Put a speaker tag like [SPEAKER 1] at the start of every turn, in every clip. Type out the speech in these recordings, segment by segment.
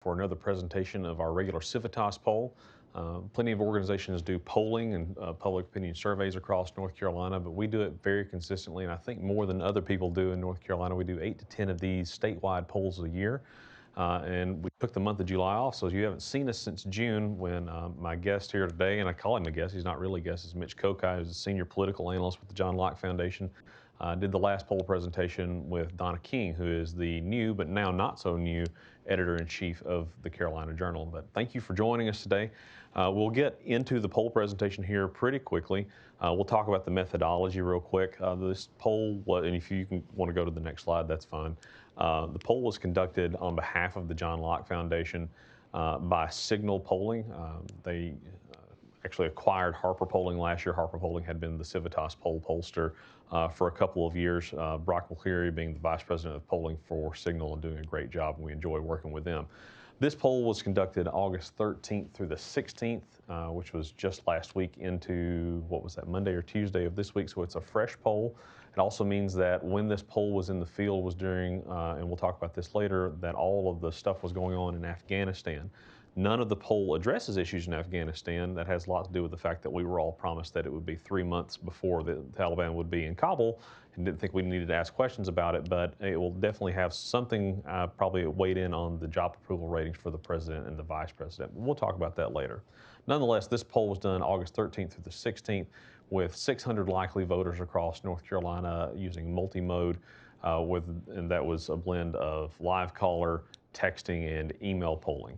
[SPEAKER 1] For another presentation of our regular Civitas poll. Plenty of organizations do polling and public opinion surveys across North Carolina, but we do it very consistently, and I think more than other people do in North Carolina. We do 8 to 10 of these statewide polls a year, and we took the month of July off, so if you haven't seen us since June, when my guest here today, and I call him a guest, he's not really a guest, is Mitch Kokai, who's a senior political analyst with the John Locke Foundation. Did the last poll presentation with Donna King, who is the new, but now not so new, editor-in-chief of the Carolina Journal. But thank you for joining us today. We'll get into the poll presentation here pretty quickly. We'll talk about the methodology real quick. This poll, and if you want to go to the next slide, that's fine. The poll was conducted on behalf of the John Locke Foundation by Signal Polling. They actually acquired Harper Polling last year. Harper Polling had been the Civitas poll pollster for a couple of years. Brock McCleary being the vice president of polling for Signal and doing a great job, and we enjoy working with them. This poll was conducted August 13th through the 16th, which was just last week into, what was that, Monday or Tuesday of this week, so it's a fresh poll. It also means that when this poll was in the field was during, and we'll talk about this later, that all of the stuff was going on in Afghanistan. None of the poll addresses issues in Afghanistan. That has a lot to do with the fact that we were all promised that it would be 3 months before the Taliban would be in Kabul, and didn't think we needed to ask questions about it, but it will definitely have something probably weighed in on the job approval ratings for the president and the vice president. We'll talk about that later. Nonetheless, this poll was done August 13th through the 16th with 600 likely voters across North Carolina using multi-mode, and that was a blend of live caller, texting, and email polling.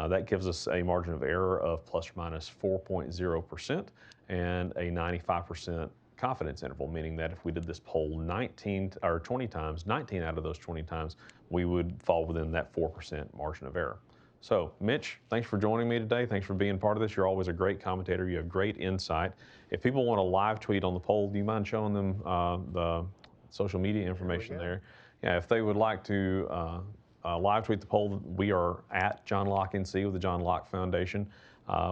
[SPEAKER 1] That gives us a margin of error of plus or minus 4.0% and a 95% confidence interval, meaning that if we did this poll 20 times, 19 out of those 20 times, we would fall within that 4% margin of error. So, Mitch, thanks for joining me today. Thanks for being part of this. You're always a great commentator. You have great insight. If people want to live tweet on the poll, do you mind showing them the social media information there? Yeah, if they would like to live tweet the poll, we are at John Locke NC with the John Locke Foundation.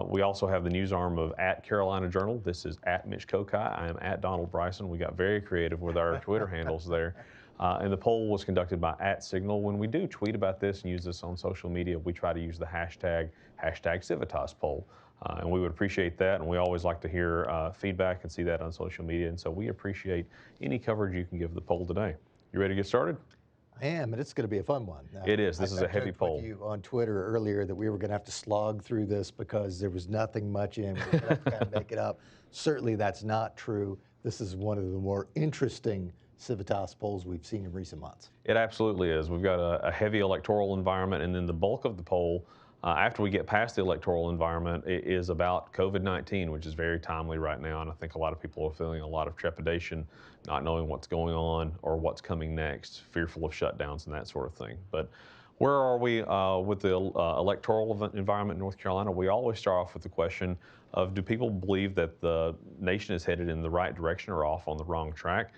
[SPEAKER 1] We also have the news arm of at Carolina Journal. This is at Mitch Kokai. I am at Donald Bryson. We got very creative with our Twitter handles there. And the poll was conducted by at Signal. When we do tweet about this and use this on social media, we try to use the hashtag Civitas poll. And we would appreciate that. And we always like to hear feedback and see that on social media. And so we appreciate any coverage you can give the poll today. You ready to get started?
[SPEAKER 2] I am, and it's going to be a fun one.
[SPEAKER 1] It is. This is a heavy poll.
[SPEAKER 2] I joked with you on Twitter earlier that we were going to have to slog through this because there was nothing much in. We were going to have to kind of make it up. Certainly, that's not true. This is one of the more interesting Civitas polls we've seen in recent months.
[SPEAKER 1] It absolutely is. We've got a heavy electoral environment, and then the bulk of the poll, after we get past the electoral environment, it is about COVID-19, which is very timely right now, and I think a lot of people are feeling a lot of trepidation, not knowing what's going on or what's coming next, fearful of shutdowns and that sort of thing. But where are we with the electoral environment in North Carolina? We always start off with the question of, do people believe that the nation is headed in the right direction or off on the wrong track?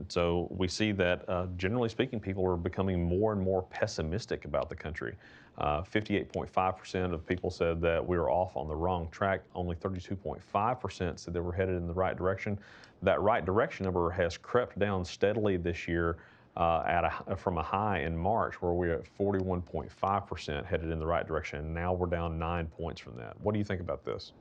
[SPEAKER 1] So we see that, generally speaking, people are becoming more and more pessimistic about the country. 58.5% of people said that we were off on the wrong track. Only 32.5% said they were headed in the right direction. That right direction number has crept down steadily this year from a high in March, where we're at 41.5% headed in the right direction. And now we're down 9 points from that. What do you think about this?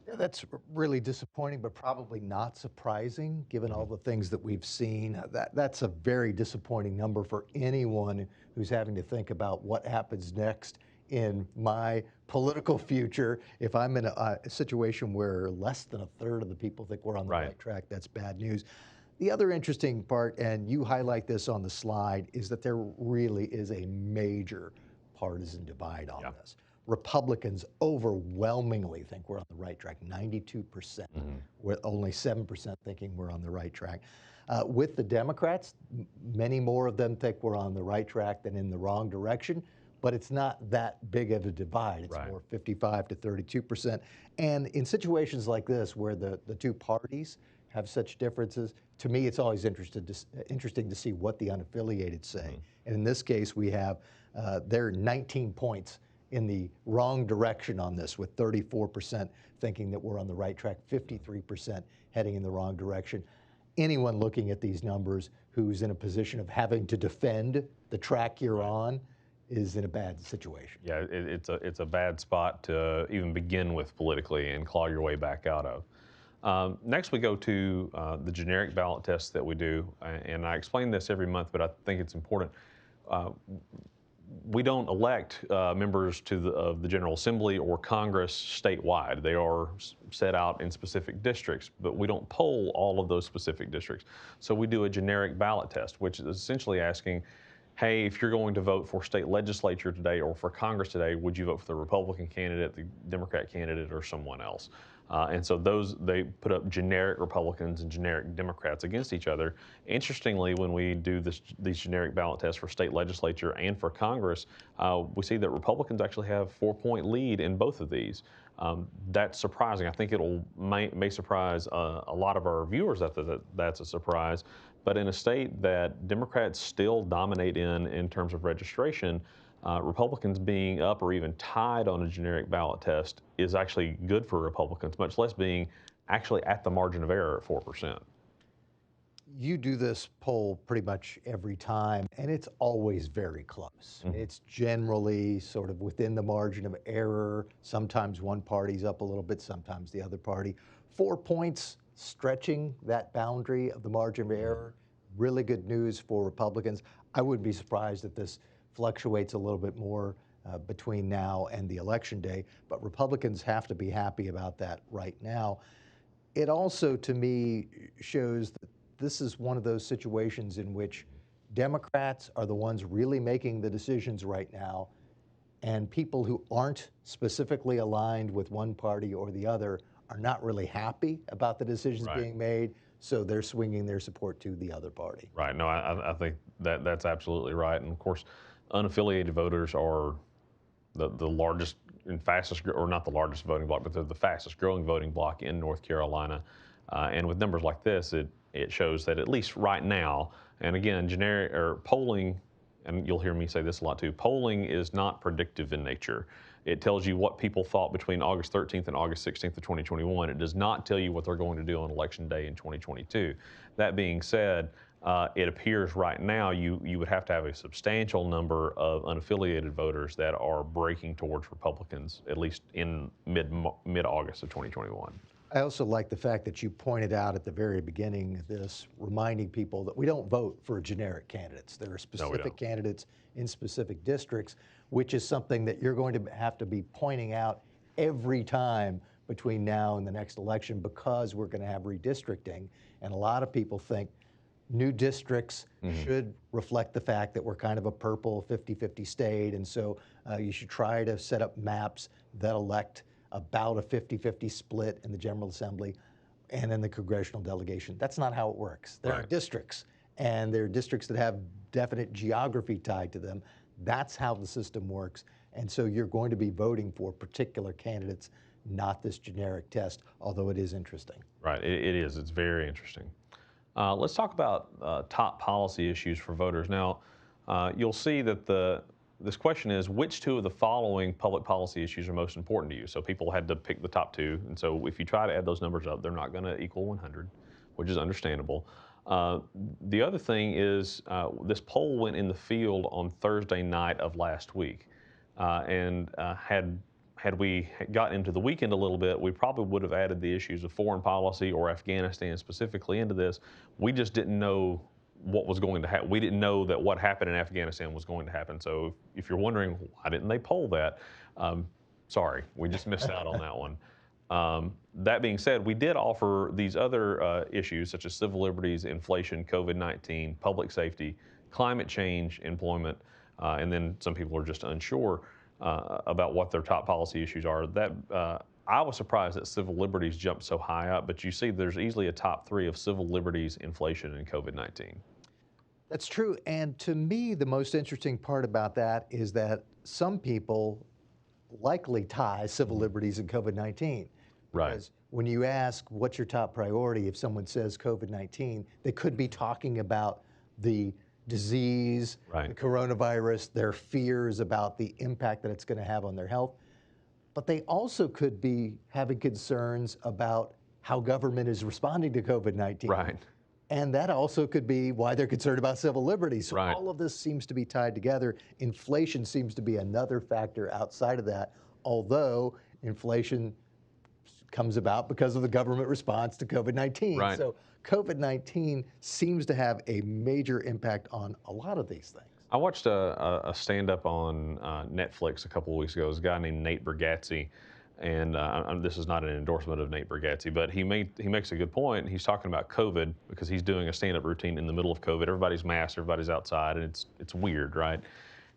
[SPEAKER 2] Yeah, that's really disappointing, but probably not surprising given all the things that we've seen. That's a very disappointing number for anyone who's having to think about what happens next in my political future. If I'm in a situation where less than a third of the people think we're on the right track, that's bad news. The other interesting part, and you highlight this on the slide, is that there really is a major partisan divide on this. Republicans overwhelmingly think we're on the right track, 92%, with only 7% thinking we're on the right track. With the Democrats, many more of them think we're on the right track than in the wrong direction, but it's not that big of a divide. It's more 55 to 32%. And in situations like this, where the two parties have such differences, to me, it's always interesting to see what the unaffiliated say. And in this case, we have, there are 19 points in the wrong direction on this, with 34% thinking that we're on the right track, 53% heading in the wrong direction. Anyone looking at these numbers who's in a position of having to defend the track you're on is in a bad situation.
[SPEAKER 1] Yeah, it's a bad spot to even begin with politically and claw your way back out of. Next, we go to the generic ballot tests that we do, and I explain this every month, but I think it's important. We don't elect members of the General Assembly or Congress statewide. They are set out in specific districts, but we don't poll all of those specific districts. So we do a generic ballot test, which is essentially asking, hey, if you're going to vote for state legislature today or for Congress today, would you vote for the Republican candidate, the Democrat candidate, or someone else? And so they put up generic Republicans and generic Democrats against each other. Interestingly, when we do these generic ballot tests for state legislature and for Congress, we see that Republicans actually have 4-point lead in both of these. That's surprising. I think may surprise a lot of our viewers that's a surprise. But in a state that Democrats still dominate in terms of registration, Republicans being up or even tied on a generic ballot test is actually good for Republicans, much less being actually at the margin of error at 4%.
[SPEAKER 2] You do this poll pretty much every time, and it's always very close.
[SPEAKER 1] Mm-hmm.
[SPEAKER 2] It's generally sort of within the margin of error. Sometimes one party's up a little bit, sometimes the other party. 4 points stretching that boundary of the margin of error, really good news for Republicans. I wouldn't be surprised if this fluctuates a little bit more between now and the election day, but Republicans have to be happy about that right now. It also, to me, shows that this is one of those situations in which Democrats are the ones really making the decisions right now, and people who aren't specifically aligned with one party or the other are not really happy about the decisions being made, so they're swinging their support to the other party.
[SPEAKER 1] Right. No, I think that's absolutely right. And of course, unaffiliated voters are the largest and fastest, or not the largest voting bloc, but they're the fastest growing voting bloc in North Carolina. And with numbers like this, it shows that at least right now, and again, generic or polling, and you'll hear me say this a lot too, polling is not predictive in nature. It tells you what people thought between August 13th and August 16th of 2021. It does not tell you what they're going to do on Election Day in 2022. That being said, it appears right now you would have to have a substantial number of unaffiliated voters that are breaking towards Republicans, at least in mid-August of 2021.
[SPEAKER 2] I also like the fact that you pointed out at the very beginning of this, reminding people that we don't vote for generic candidates. There are specific candidates in specific districts, which is something that you're going to have to be pointing out every time between now and the next election, because we're going to have redistricting. And a lot of people think new districts should reflect the fact that we're kind of a purple 50-50 state. And so you should try to set up maps that elect about a 50-50 split in the General Assembly and in the congressional delegation. That's not how it works. There are districts, and there are districts that have definite geography tied to them. That's how the system works. And so you're going to be voting for particular candidates, not this generic test, although it is interesting.
[SPEAKER 1] Right, it is. It's very interesting. Let's talk about top policy issues for voters. Now, you'll see that this question is, which two of the following public policy issues are most important to you? So people had to pick the top two. And so if you try to add those numbers up, they're not going to equal 100, which is understandable. The other thing is this poll went in the field on Thursday night of last week. Had we gotten into the weekend a little bit, we probably would have added the issues of foreign policy or Afghanistan specifically into this. We just didn't know what was going to happen. We didn't know that what happened in Afghanistan was going to happen. So if you're wondering, why didn't they poll that? Sorry, we just missed out on that one. That being said, we did offer these other issues such as civil liberties, inflation, COVID-19, public safety, climate change, employment, and then some people are just unsure about what their top policy issues are. I was surprised that civil liberties jumped so high up, but you see there's easily a top three of civil liberties, inflation, and COVID-19.
[SPEAKER 2] That's true. And to me, the most interesting part about that is that some people likely tie civil liberties and COVID-19.
[SPEAKER 1] Right.
[SPEAKER 2] Because when you ask what's your top priority, if someone says COVID-19, they could be talking about the disease, the coronavirus, their fears about the impact that it's going to have on their health. But they also could be having concerns about how government is responding to COVID-19.
[SPEAKER 1] Right.
[SPEAKER 2] And that also could be why they're concerned about civil liberties. So
[SPEAKER 1] Right.
[SPEAKER 2] all of this seems to be tied together. Inflation seems to be another factor outside of that, although inflation comes about because of the government response to COVID-19.
[SPEAKER 1] Right.
[SPEAKER 2] So COVID-19 seems to have a major impact on a lot of these things.
[SPEAKER 1] I watched a stand-up on Netflix a couple of weeks ago. It was a guy named Nate Bargatze, and this is not an endorsement of Nate Bargatze, but he makes a good point. He's talking about COVID because he's doing a stand-up routine in the middle of COVID. Everybody's masked, everybody's outside, and it's weird, right?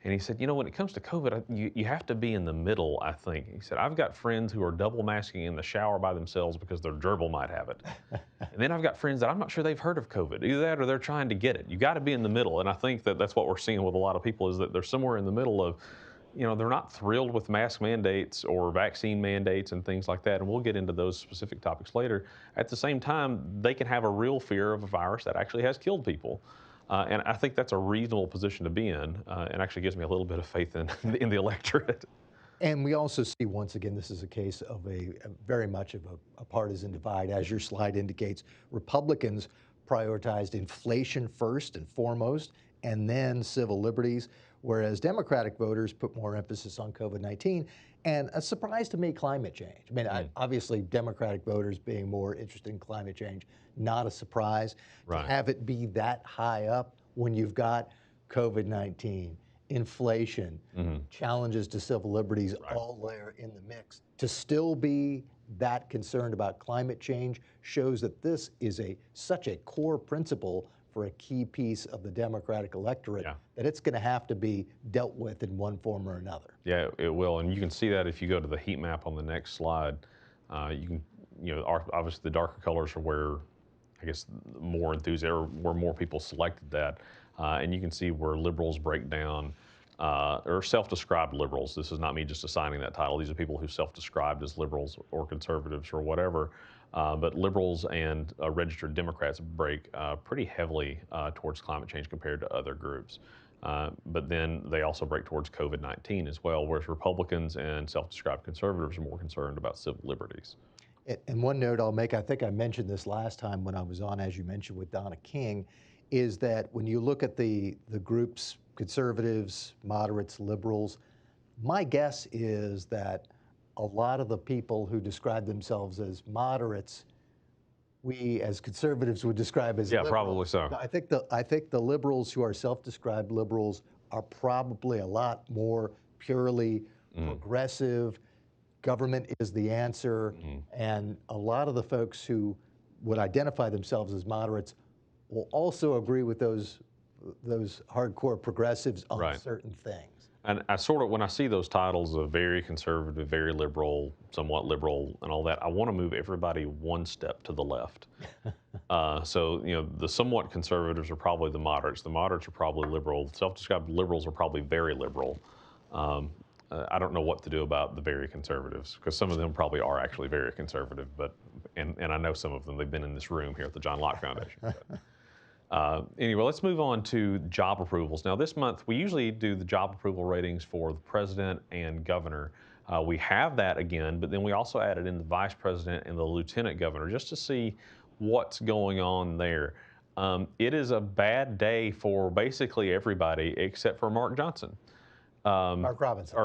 [SPEAKER 1] And he said, when it comes to COVID, you have to be in the middle, I think. He said, I've got friends who are double masking in the shower by themselves because their gerbil might have it. And then I've got friends that I'm not sure they've heard of COVID. Either that or they're trying to get it. You got to be in the middle. And I think that that's what we're seeing with a lot of people is that they're somewhere in the middle of, they're not thrilled with mask mandates or vaccine mandates and things like that. And we'll get into those specific topics later. At the same time, they can have a real fear of a virus that actually has killed people. And I think that's a reasonable position to be in, and actually gives me a little bit of faith in the electorate.
[SPEAKER 2] And we also see, once again, this is a case of a very much of a partisan divide. As your slide indicates, Republicans prioritized inflation first and foremost, and then civil liberties, whereas Democratic voters put more emphasis on COVID-19. And a surprise to me, climate change. I mean, obviously, Democratic voters being more interested in climate change, not a surprise.
[SPEAKER 1] Right.
[SPEAKER 2] To have it be that high up when you've got COVID-19, inflation, challenges to civil liberties all there in the mix. To still be that concerned about climate change shows that this is such a core principle for a key piece of the Democratic electorate that it's going to have to be dealt with in one form or another.
[SPEAKER 1] Yeah, it will, and you can see that if you go to the heat map on the next slide. You can, obviously the darker colors are where, I guess, more enthusiasm, where more people selected that, and you can see where liberals break down, or self-described liberals. This is not me just assigning that title. These are people who self-described as liberals or conservatives or whatever. But liberals and registered Democrats break pretty heavily towards climate change compared to other groups. But then they also break towards COVID-19 as well, whereas Republicans and self-described conservatives are more concerned about civil liberties.
[SPEAKER 2] And one note I'll make, I think I mentioned this last time when I was on, as you mentioned, with Donna King, is that when you look at the groups, conservatives, moderates, liberals, my guess is that a lot of the people who describe themselves as moderates, we as conservatives would describe as liberals.
[SPEAKER 1] Probably so.
[SPEAKER 2] I think the liberals who are self-described liberals are probably a lot more purely progressive. Government is the answer, and a lot of the folks who would identify themselves as moderates will also agree with those hardcore progressives on certain things.
[SPEAKER 1] And I sort of, when I see those titles of very conservative, very liberal, somewhat liberal, and all that, I want to move everybody one step to the left. So, the somewhat conservatives are probably the moderates. The moderates are probably liberal. Self-described liberals are probably very liberal. I don't know what to do about the very conservatives, because some of them probably are actually very conservative, and I know some of them. They've been in this room here at the John Locke Foundation. Anyway, let's move on to job approvals. Now, this month, we usually do the job approval ratings for the president and governor. We have that again, but then we also added in the vice president and the lieutenant governor just to see what's going on there. It is a bad day for basically everybody except for Mark Johnson.
[SPEAKER 2] Mark Robinson.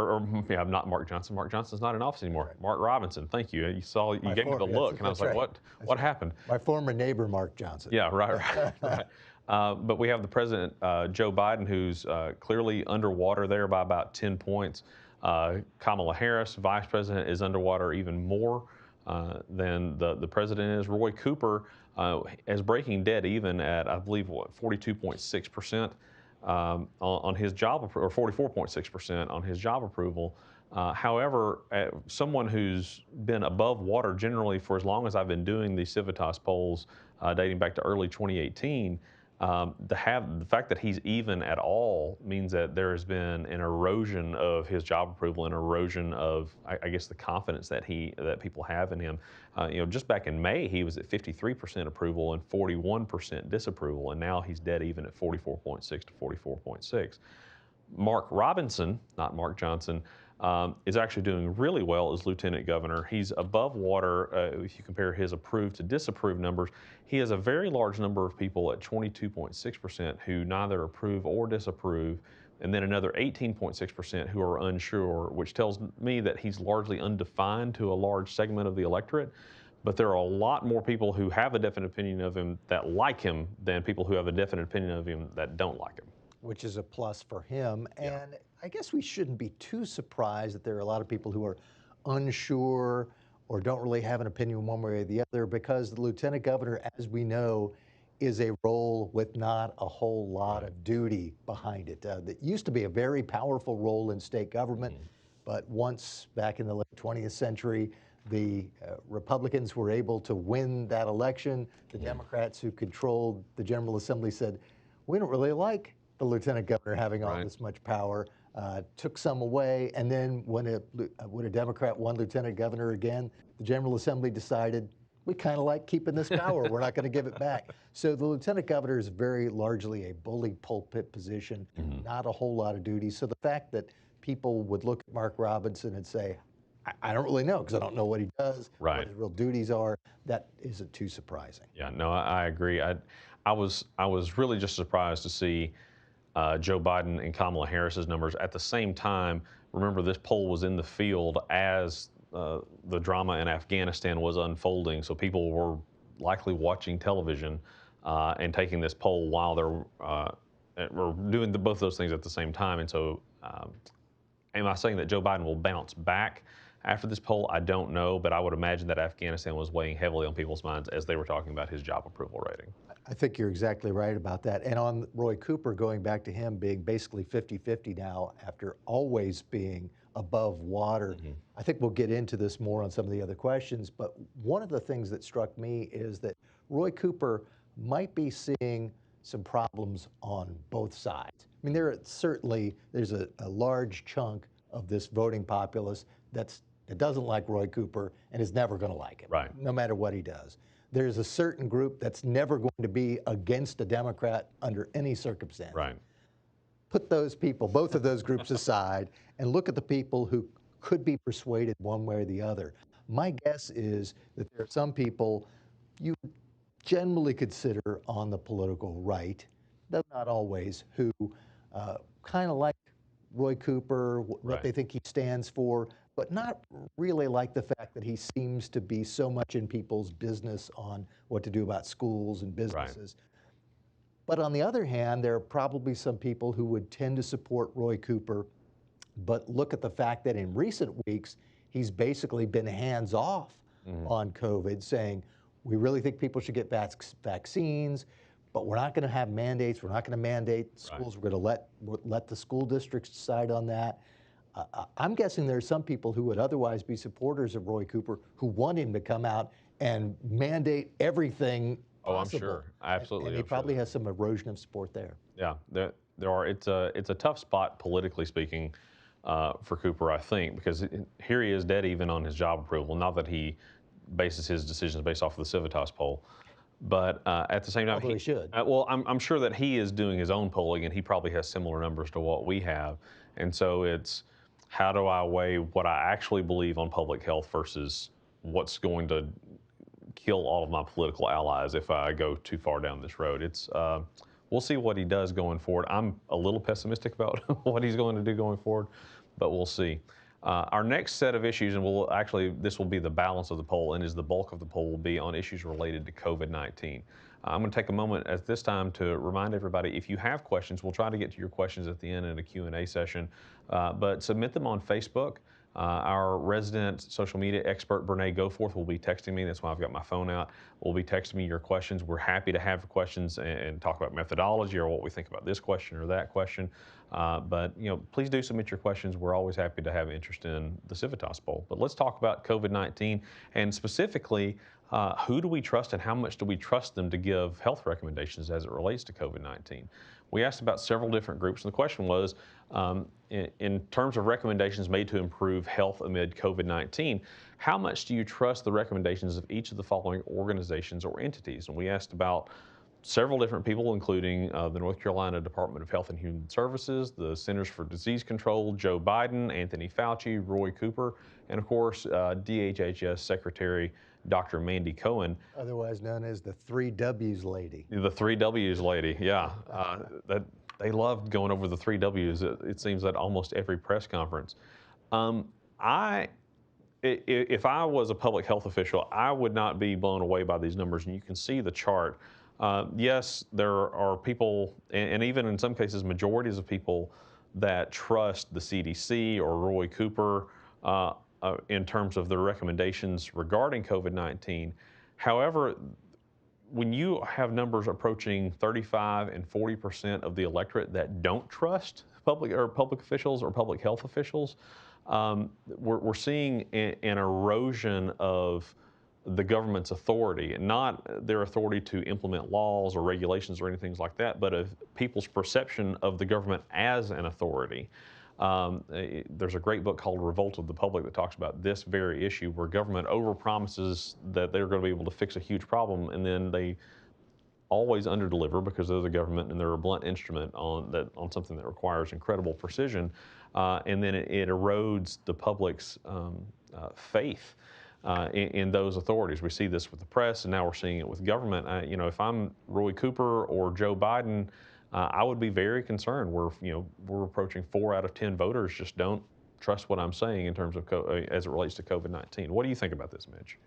[SPEAKER 1] Not Mark Johnson. Mark Johnson's not in office anymore. Right. Mark Robinson, thank you. You gave me the look, and I was like, what happened?
[SPEAKER 2] My former neighbor, Mark Johnson.
[SPEAKER 1] Yeah, right. But we have the president, Joe Biden, who's clearly underwater there by about 10 points. Kamala Harris, vice president, is underwater even more than the president is. Roy Cooper is breaking dead even at, I believe, 42.6%. On his job, or 44.6% on his job approval. However, someone who's been above water generally for as long as I've been doing these Civitas polls, dating back to early 2018, the fact that he's even at all means that there has been an erosion of his job approval, an erosion of, I guess, the confidence that people have in him. Just back in May, he was at 53% approval and 41% disapproval, and now he's dead even at 44.6 to 44.6. Mark Robinson, not Mark Johnson, is actually doing really well as lieutenant governor. He's above water if you compare his approved to disapproved numbers. He has a very large number of people at 22.6% who neither approve or disapprove, and then another 18.6% who are unsure, which tells me that he's largely undefined to a large segment of the electorate. But there are a lot more people who have a definite opinion of him that like him than people who have a definite opinion of him that don't like him.
[SPEAKER 2] Which is a plus for him.
[SPEAKER 1] Yeah.
[SPEAKER 2] And I guess we shouldn't be too surprised that there are a lot of people who are unsure or don't really have an opinion one way or the other, because the lieutenant governor, as we know, is a role with not a whole lot of duty behind it. That used to be a very powerful role in state government, but once back in the late 20th century, the Republicans were able to win that election. The Democrats who controlled the General Assembly said, we don't really like the lieutenant governor having all this much power, took some away, and then when a Democrat won lieutenant governor again, the General Assembly decided, we kind of like keeping this power, we're not going to give it back. So the lieutenant governor is very largely a bully pulpit position, not a whole lot of duties. So the fact that people would look at Mark Robinson and say, I don't really know because I don't know what he does, what his real duties are, that isn't too surprising.
[SPEAKER 1] Yeah, no, I agree. I was really just surprised to see Joe Biden and Kamala Harris's numbers at the same time. Remember, this poll was in the field as the drama in Afghanistan was unfolding, so people were likely watching television and taking this poll while they're doing both those things at the same time. And so, am I saying that Joe Biden will bounce back after this poll? I don't know, but I would imagine that Afghanistan was weighing heavily on people's minds as they were talking about his job approval rating.
[SPEAKER 2] I think you're exactly right about that. And on Roy Cooper, going back to him being basically 50-50 now after always being above water, I think we'll get into this more on some of the other questions, but one of the things that struck me is that Roy Cooper might be seeing some problems on both sides. I mean, there's a large chunk of this voting populace that doesn't like Roy Cooper and is never going to like him, no matter what he does. There's a certain group that's never going to be against a Democrat under any circumstance. Put those people, both of those groups aside, and look at the people who could be persuaded one way or the other. My guess is that there are some people you generally consider on the political right, though not always, who kind of like Roy Cooper, what they think he stands for, but not really like the fact that he seems to be so much in people's business on what to do about schools and businesses. But on the other hand, there are probably some people who would tend to support Roy Cooper, but look at the fact that in recent weeks, he's basically been hands off on COVID, saying, we really think people should get vaccines, but we're not going to have mandates. We're not going to mandate schools. We're going to let the school districts decide on that. I'm guessing there's some people who would otherwise be supporters of Roy Cooper who want him to come out and mandate everything possible.
[SPEAKER 1] Oh, I'm sure. Absolutely.
[SPEAKER 2] And he probably has some erosion of support there.
[SPEAKER 1] Yeah, there are. It's a tough spot, politically speaking, for Cooper, I think, because here he is dead even on his job approval. Not that he bases his decisions based off of the Civitas poll, but at the same time,
[SPEAKER 2] he should.
[SPEAKER 1] Well, I'm sure that he is doing his own polling, and he probably has similar numbers to what we have. And so it's, how do I weigh what I actually believe on public health versus what's going to kill all of my political allies if I go too far down this road? We'll see what he does going forward. I'm a little pessimistic about what he's going to do going forward, but we'll see. Our next set of issues, and this will be the balance of the poll, and the bulk of the poll will be on issues related to COVID-19. I'm going to take a moment at this time to remind everybody, if you have questions, we'll try to get to your questions at the end in a Q&A session, but submit them on Facebook. Our resident social media expert, Brene Goforth, will be texting me. That's why I've got my phone out. Will be texting me your questions. We're happy to have questions and talk about methodology or what we think about this question or that question. But please do submit your questions. We're always happy to have interest in the Civitas poll. But let's talk about COVID-19 and specifically, who do we trust and how much do we trust them to give health recommendations as it relates to COVID-19? We asked about several different groups, and the question was, in terms of recommendations made to improve health amid COVID-19, how much do you trust the recommendations of each of the following organizations or entities? And we asked about several different people, including the North Carolina Department of Health and Human Services, the Centers for Disease Control, Joe Biden, Anthony Fauci, Roy Cooper, and of course, DHHS Secretary Dr. Mandy Cohen.
[SPEAKER 2] Otherwise known as the 3 Ws lady.
[SPEAKER 1] The 3 Ws lady, yeah. That they loved going over the 3 Ws. It seems at almost every press conference. If I was a public health official, I would not be blown away by these numbers, and you can see the chart. Yes, there are people, and even in some cases, majorities of people that trust the CDC or Roy Cooper in terms of their recommendations regarding COVID-19. However, when you have numbers approaching 35 and 40% of the electorate that don't trust public officials or public health officials, we're seeing an erosion of the government's authority, and not their authority to implement laws or regulations or anything like that, but of people's perception of the government as an authority. There's a great book called Revolt of the Public that talks about this very issue, where government overpromises that they're going to be able to fix a huge problem, and then they always underdeliver because they're the government and they're a blunt instrument on something that requires incredible precision, and then it erodes the public's faith in those authorities. We see this with the press, and now we're seeing it with government. If I'm Roy Cooper or Joe Biden, I would be very concerned. We're approaching 4 out of 10 voters just don't trust what I'm saying in terms of as it relates to COVID-19. What do you think about this, Mitch?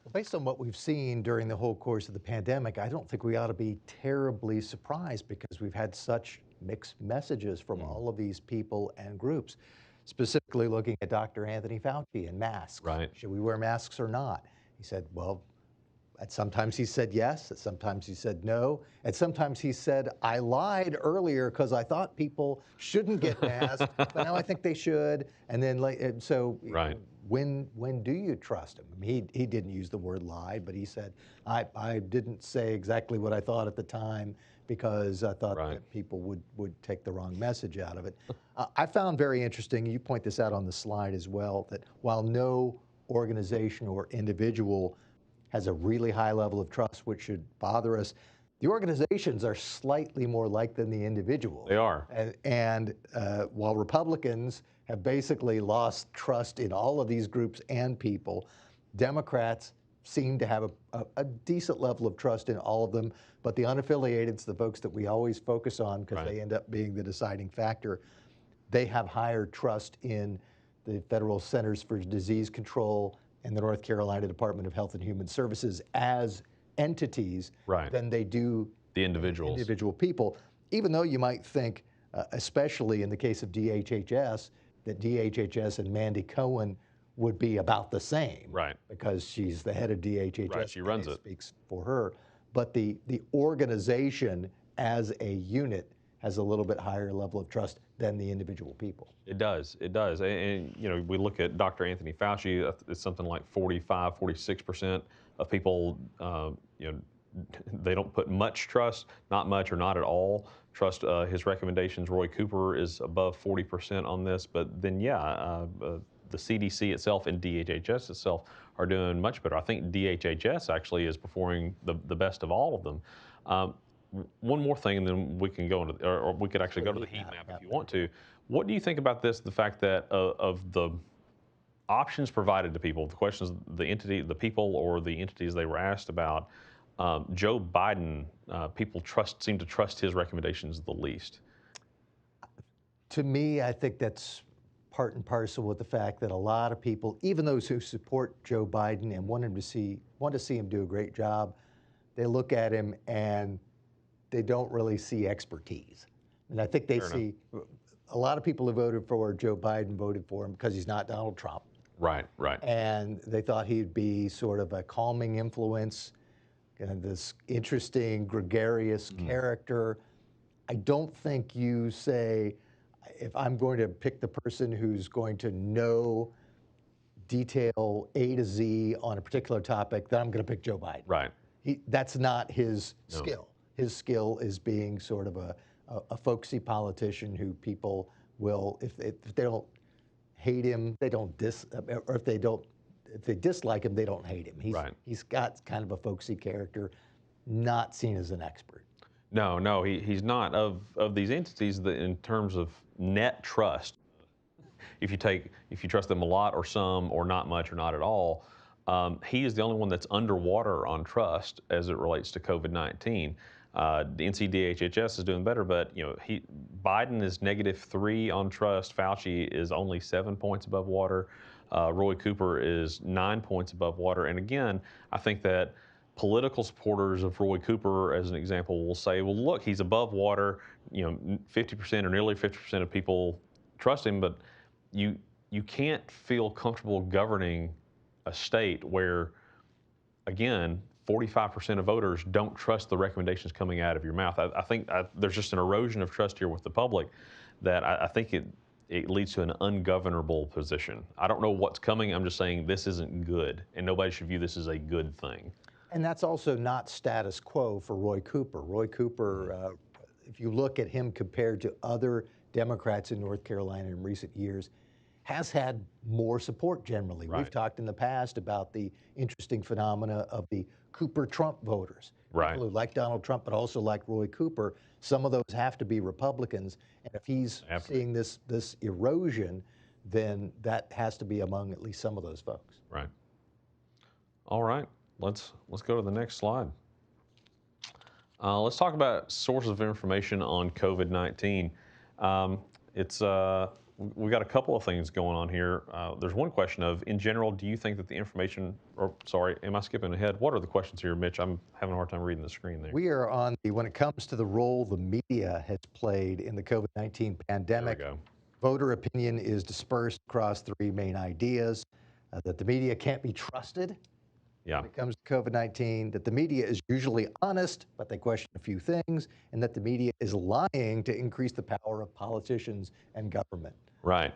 [SPEAKER 2] Well, based on what we've seen during the whole course of the pandemic, I don't think we ought to be terribly surprised, because we've had such mixed messages from all of these people and groups. Specifically looking at Dr. Anthony Fauci and masks.
[SPEAKER 1] Right.
[SPEAKER 2] Should we wear masks or not? He said, well, sometimes he said yes, sometimes he said no, and sometimes he said, I lied earlier because I thought people shouldn't get masks, but now I think they should. And then,
[SPEAKER 1] right.
[SPEAKER 2] When do you trust him? I mean, he didn't use the word lied, but he said, I didn't say exactly what I thought at the time because I thought
[SPEAKER 1] right.
[SPEAKER 2] that people would take the wrong message out of it. I found very interesting, you point this out on the slide as well, that while no organization or individual has a really high level of trust, which should bother us, the organizations are slightly more like than the individuals.
[SPEAKER 1] They are.
[SPEAKER 2] And while Republicans have basically lost trust in all of these groups and people, Democrats seem to have a decent level of trust in all of them, but the unaffiliated, the folks that we always focus on because
[SPEAKER 1] right.
[SPEAKER 2] they end up being the deciding factor, they have higher trust in the Federal Centers for Disease Control and the North Carolina Department of Health and Human Services as entities
[SPEAKER 1] right.
[SPEAKER 2] than they do
[SPEAKER 1] the individual
[SPEAKER 2] people, even though you might think, especially in the case of DHHS, that DHHS and Mandy Cohen would be about the same,
[SPEAKER 1] right?
[SPEAKER 2] Because she's the head of DHHS.
[SPEAKER 1] Right, she runs it.
[SPEAKER 2] Speaks for her. But the organization as a unit has a little bit higher level of trust than the individual people.
[SPEAKER 1] It does. And we look at Dr. Anthony Fauci, it's something like 45, 46% of people, they don't put much trust, not much or not at all, trust his recommendations. Roy Cooper is above 40% on this, but then, the CDC itself and DHHS itself are doing much better. I think DHHS actually is performing the best of all of them. One more thing, and then we can go into, or we could actually go to the heat map if you want to. What do you think about this? The fact that of the options provided to people, the questions, the people or the entities they were asked about, Joe Biden, people seem to trust his recommendations the least.
[SPEAKER 2] To me, I think that's part and parcel with the fact that a lot of people, even those who support Joe Biden and want to see him do a great job, they look at him and they don't really see expertise. And I think they see a lot of people who voted for Joe Biden voted for him because he's not Donald Trump.
[SPEAKER 1] Right.
[SPEAKER 2] And they thought he'd be sort of a calming influence, and this interesting, gregarious character. I don't think you say, if I'm going to pick the person who's going to know detail A to Z on a particular topic, then I'm going to pick Joe Biden.
[SPEAKER 1] Right.
[SPEAKER 2] That's not his skill. His skill is being sort of a folksy politician who people will, if they don't hate him, they don't or if they dislike him, they don't hate him. He's got kind of a folksy character, not seen as an expert.
[SPEAKER 1] No, he's not. Of these entities, that in terms of net trust, if you trust them a lot or some or not much or not at all, he is the only one that's underwater on trust as it relates to COVID-19. The NCDHHS is doing better, but Biden is -3 on trust. Fauci is only 7 points above water. Roy Cooper is 9 points above water. And again, I think that political supporters of Roy Cooper, as an example, will say, well, look, he's above water. 50% or nearly 50% of people trust him, but you can't feel comfortable governing a state where, again, 45% of voters don't trust the recommendations coming out of your mouth. I think there's just an erosion of trust here with the public that I think it leads to an ungovernable position. I don't know what's coming. I'm just saying this isn't good, and nobody should view this as a good thing.
[SPEAKER 2] And that's also not status quo for Roy Cooper. Roy Cooper, if you look at him compared to other Democrats in North Carolina in recent years, has had more support generally.
[SPEAKER 1] Right.
[SPEAKER 2] We've talked in the past about the interesting phenomena of the Cooper Trump voters.
[SPEAKER 1] Right.
[SPEAKER 2] People who like Donald Trump but also like Roy Cooper. Some of those have to be Republicans. And if he's seeing this erosion, then that has to be among at least some of those folks.
[SPEAKER 1] Right. All right. Let's go to the next slide. Let's talk about sources of information on COVID-19. We've got a couple of things going on here. There's one question of, in general, do you think that the information, or sorry, am I skipping ahead? What are the questions here, Mitch? I'm having a hard time reading the screen there.
[SPEAKER 2] We are on when it comes to the role the media has played in the COVID-19 pandemic.
[SPEAKER 1] There we go.
[SPEAKER 2] Voter opinion is dispersed across three main ideas: that the media can't be trusted when it comes to COVID-19, that the media is usually honest, but they question a few things, and that the media is lying to increase the power of politicians and government.
[SPEAKER 1] Right.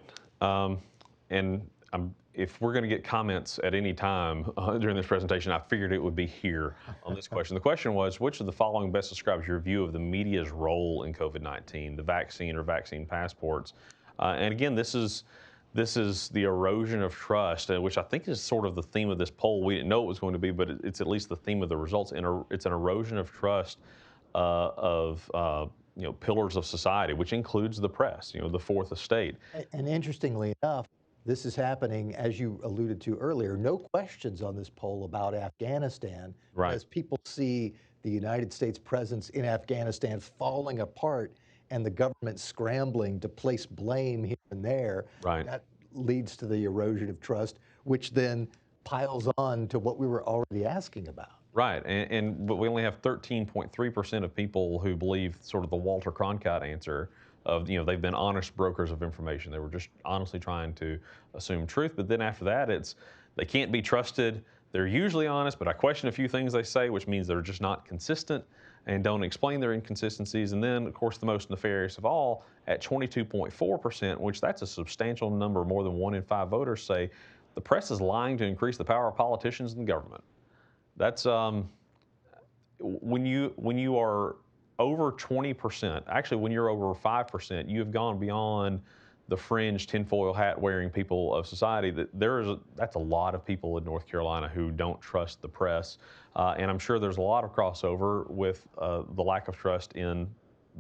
[SPEAKER 1] If we're going to get comments at any time during this presentation, I figured it would be here on this question. The question was, which of the following best describes your view of the media's role in COVID-19, the vaccine or vaccine passports? And again, this is the erosion of trust, which I think is sort of the theme of this poll. We didn't know it was going to be, but it's at least the theme of the results. And it's an erosion of trust of pillars of society, which includes the press, the fourth estate.
[SPEAKER 2] And interestingly enough, this is happening, as you alluded to earlier, no questions on this poll about Afghanistan.
[SPEAKER 1] Right.
[SPEAKER 2] As people see the United States presence in Afghanistan falling apart and the government scrambling to place blame here and there,
[SPEAKER 1] right,
[SPEAKER 2] that leads to the erosion of trust, which then piles on to what we were already asking about.
[SPEAKER 1] Right, but we only have 13.3% of people who believe sort of the Walter Cronkite answer of, they've been honest brokers of information. They were just honestly trying to assume truth. But then after that, they can't be trusted. They're usually honest, but I question a few things they say, which means they're just not consistent and don't explain their inconsistencies. And then, of course, the most nefarious of all, at 22.4%, which that's a substantial number, more than 1 in 5 voters say the press is lying to increase the power of politicians and government. That's when you are over 20%, actually when you're over 5%, you have gone beyond the fringe tinfoil hat wearing people of society. That's a lot of people in North Carolina who don't trust the press. And I'm sure there's a lot of crossover with the lack of trust in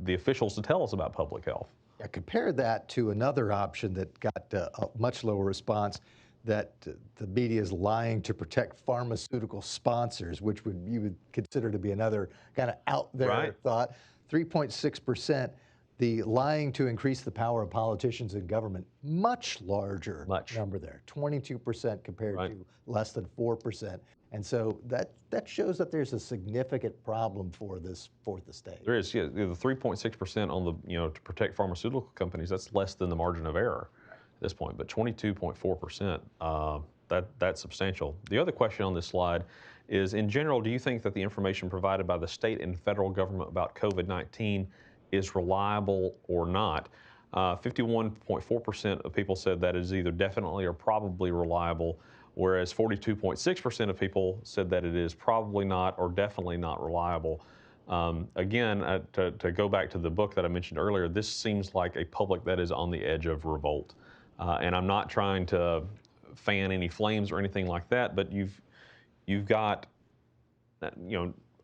[SPEAKER 1] the officials to tell us about public health.
[SPEAKER 2] Yeah, compare that to another option that got a much lower response, that the media is lying to protect pharmaceutical sponsors, which you would consider to be another kind of out there thought. 3.6%. The lying to increase the power of politicians and government, much larger number there, 22% compared to less than 4%. And so that shows that there's a significant problem for this fourth estate.
[SPEAKER 1] There is, yeah. The 3.6% on the, to protect pharmaceutical companies, that's less than the margin of error at this point, but 22.4%, that's substantial. The other question on this slide is, in general, do you think that the information provided by the state and federal government about COVID-19 is reliable or not? 51.4% of people said that it is either definitely or probably reliable, whereas 42.6% of people said that it is probably not or definitely not reliable. Again, to go back to the book that I mentioned earlier, this seems like a public that is on the edge of revolt. And I'm not trying to fan any flames or anything like that, but you've got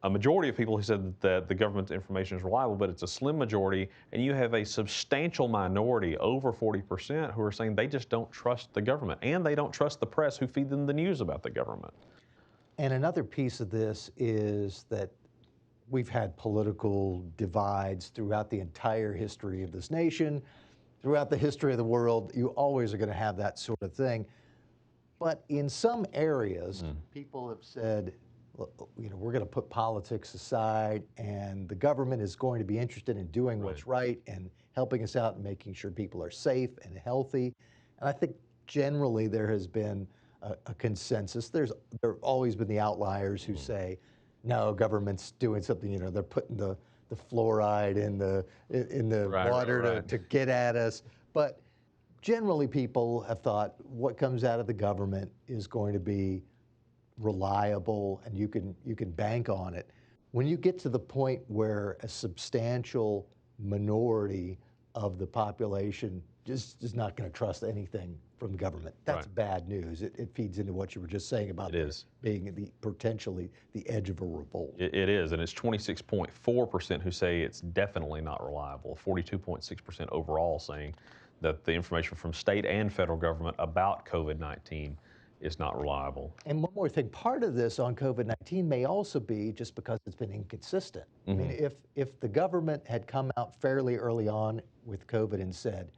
[SPEAKER 1] a majority of people who said that the government's information is reliable, but it's a slim majority, and you have a substantial minority, over 40%, who are saying they just don't trust the government, and they don't trust the press who feed them the news about the government.
[SPEAKER 2] And another piece of this is that we've had political divides throughout the entire history of this nation, throughout the history of the world. You always are going to have that sort of thing. But in some areas, people have said, we're going to put politics aside, and the government is going to be interested in doing what's right and helping us out and making sure people are safe and healthy. And I think generally there has been a consensus. There have always been the outliers who say, no, government's doing something. They're putting the fluoride in the water to get at us. But generally, people have thought what comes out of the government is going to be reliable, and you can bank on it. When you get to the point where a substantial minority of the population just is not going to trust anything from the government, that's bad news. It feeds into what you were just saying about being potentially the edge of a revolt.
[SPEAKER 1] It is, and it's 26.4% who say it's definitely not reliable, 42.6% overall saying that the information from state and federal government about COVID-19 is not reliable.
[SPEAKER 2] And one more thing, part of this on COVID-19 may also be just because it's been inconsistent. I mean, if the government had come out fairly early on with COVID and said,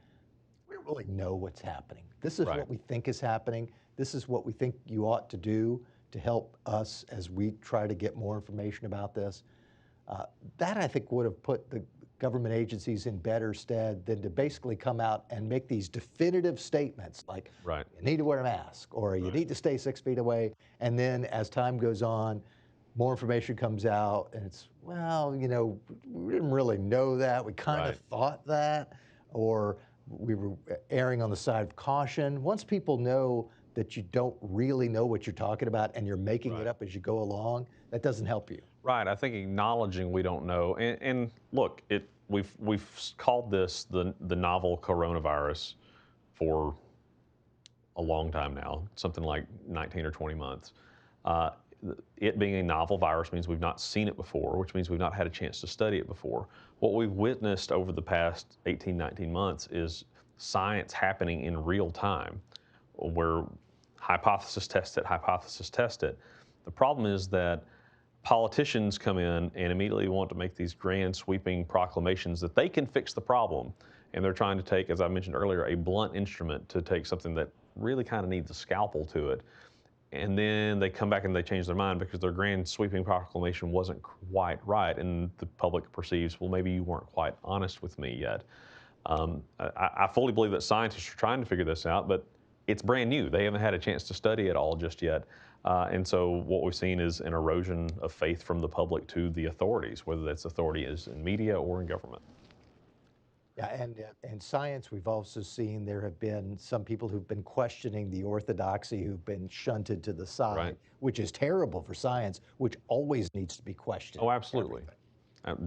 [SPEAKER 2] we don't really know what's happening. This is what we think is happening. This is what we think you ought to do to help us as we try to get more information about this. That, I think, would have put the government agencies in better stead than to basically come out and make these definitive statements like, you need to wear a mask, or you need to stay 6 feet away. And then as time goes on, more information comes out, and it's, well, we didn't really know that. We kind of thought that, or we were erring on the side of caution. Once people know that you don't really know what you're talking about and you're making it up as you go along, that doesn't help you.
[SPEAKER 1] Right. I think acknowledging we don't know, and look, we've called this the novel coronavirus for a long time now, something like 19 or 20 months. It being a novel virus means we've not seen it before, which means we've not had a chance to study it before. What we've witnessed over the past 18, 19 months is science happening in real time, where hypothesis test it, hypothesis test it. The problem is that politicians come in and immediately want to make these grand sweeping proclamations that they can fix the problem. And they're trying to take, as I mentioned earlier, a blunt instrument to take something that really kind of needs a scalpel to it. And then they come back and they change their mind because their grand sweeping proclamation wasn't quite right. And the public perceives, well, maybe you weren't quite honest with me yet. I fully believe that scientists are trying to figure this out, but it's brand new. They haven't had a chance to study it all just yet. And so what we've seen is an erosion of faith from the public to the authorities, whether that's authority is in media or in government.
[SPEAKER 2] Yeah, and science, we've also seen there have been some people who've been questioning the orthodoxy, who've been shunted to the side, which is terrible for science, which always needs to be questioned.
[SPEAKER 1] Oh, absolutely.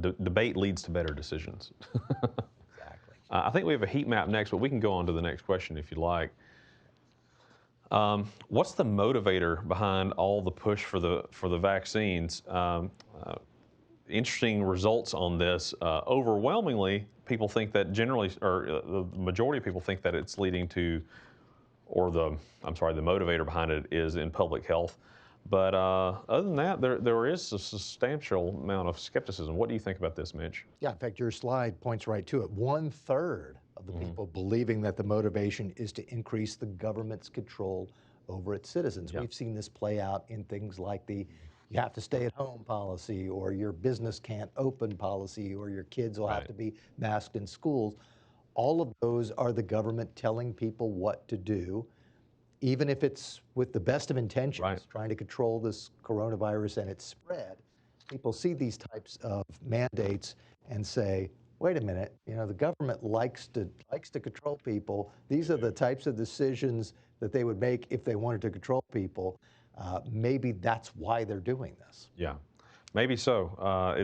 [SPEAKER 1] Debate leads to better decisions.
[SPEAKER 2] Exactly.
[SPEAKER 1] I think we have a heat map next, but we can go on to the next question if you like. What's the motivator behind all the push for the vaccines? Interesting results on this. Overwhelmingly, people think that the majority of people think that it's leading to, the motivator behind it is in public health. But other than that, there is a substantial amount of skepticism. What do you think about this, Mitch?
[SPEAKER 2] Yeah, in fact, your slide points right to it. 1/3 of the people believing that the motivation is to increase the government's control over its citizens. We've seen this play out in things like the you have to stay at home policy, or your business can't open policy, or your kids will have to be masked in schools. All of those are the government telling people what to do, even if it's with the best of intentions, trying to control this coronavirus and its spread. People see these types of mandates and say, wait a minute, the government likes to control people. These are the types of decisions that they would make if they wanted to control people. Maybe that's why they're doing this.
[SPEAKER 1] Yeah, maybe so.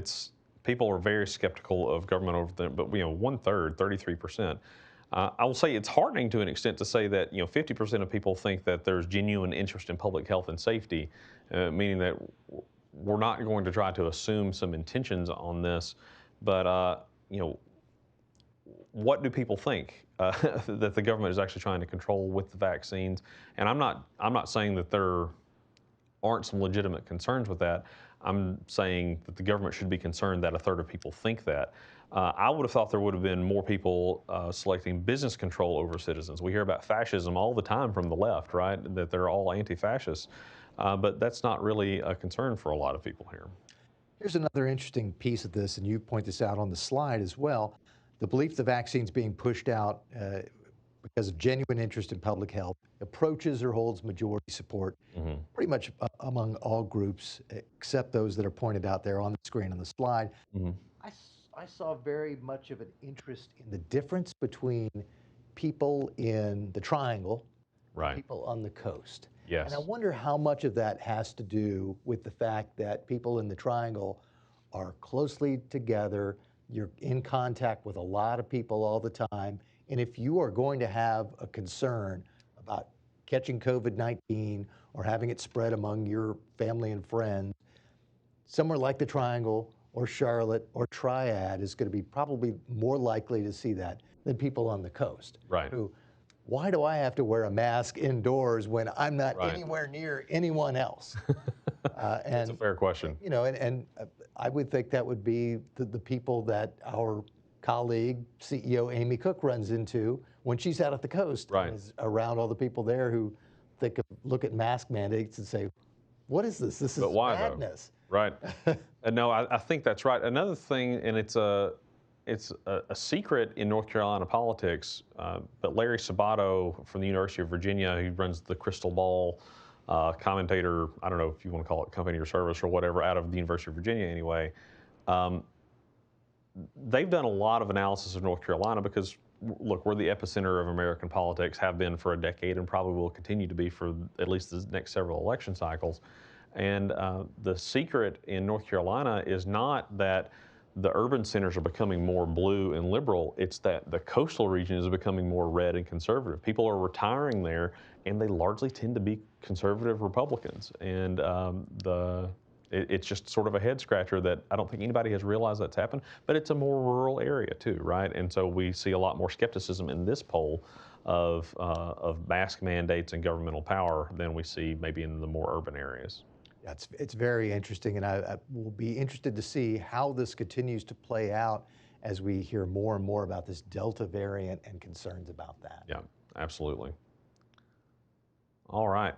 [SPEAKER 1] People are very skeptical of government over there, but 1/3, 33%. I will say it's heartening to an extent to say that 50% of people think that there's genuine interest in public health and safety, meaning that we're not going to try to assume some intentions on this, but what do people think that the government is actually trying to control with the vaccines? And I'm not saying that there aren't some legitimate concerns with that. I'm saying that the government should be concerned that a third of people think that. I would have thought there would have been more people selecting business control over citizens. We hear about fascism all the time from the left, right? That they're all anti-fascists. But that's not really a concern for a lot of people here.
[SPEAKER 2] Here's another interesting piece of this, and you point this out on the slide as well. The belief the vaccine's being pushed out because of genuine interest in public health approaches or holds majority support pretty much among all groups, except those that are pointed out there on the screen on the slide. I saw very much of an interest in the difference between people in the triangle and people on the coast.
[SPEAKER 1] Yes.
[SPEAKER 2] And I wonder how much of that has to do with the fact that people in the triangle are closely together, you're in contact with a lot of people all the time, and if you are going to have a concern about catching COVID-19 or having it spread among your family and friends, somewhere like the Triangle or Charlotte or Triad is going to be probably more likely to see that than people on the coast.
[SPEAKER 1] Right.
[SPEAKER 2] Who, why do I have to wear a mask indoors when I'm not anywhere near anyone else?
[SPEAKER 1] That's a fair question.
[SPEAKER 2] You know, and I would think that would be the people that our colleague, CEO Amy Cook, runs into when she's out at the coast and is around all the people there who look at mask mandates and say, what is this? This is madness.
[SPEAKER 1] Though? Right. No, I think that's right. Another thing, and it's a secret in North Carolina politics, but Larry Sabato from the University of Virginia, who runs the Crystal Ball commentator, I don't know if you want to call it company or service or whatever, out of the University of Virginia anyway, they've done a lot of analysis of North Carolina because, look, we're the epicenter of American politics, have been for a decade and probably will continue to be for at least the next several election cycles. And the secret in North Carolina is not that the urban centers are becoming more blue and liberal, it's that the coastal region is becoming more red and conservative. People are retiring there, and they largely tend to be conservative Republicans. And it's just sort of a head scratcher that I don't think anybody has realized that's happened, but it's a more rural area too, right? And so we see a lot more skepticism in this poll of mask mandates and governmental power than we see maybe in the more urban areas.
[SPEAKER 2] Yeah, it's very interesting, and I will be interested to see how this continues to play out as we hear more and more about this Delta variant and concerns about that.
[SPEAKER 1] Yeah, absolutely. All right.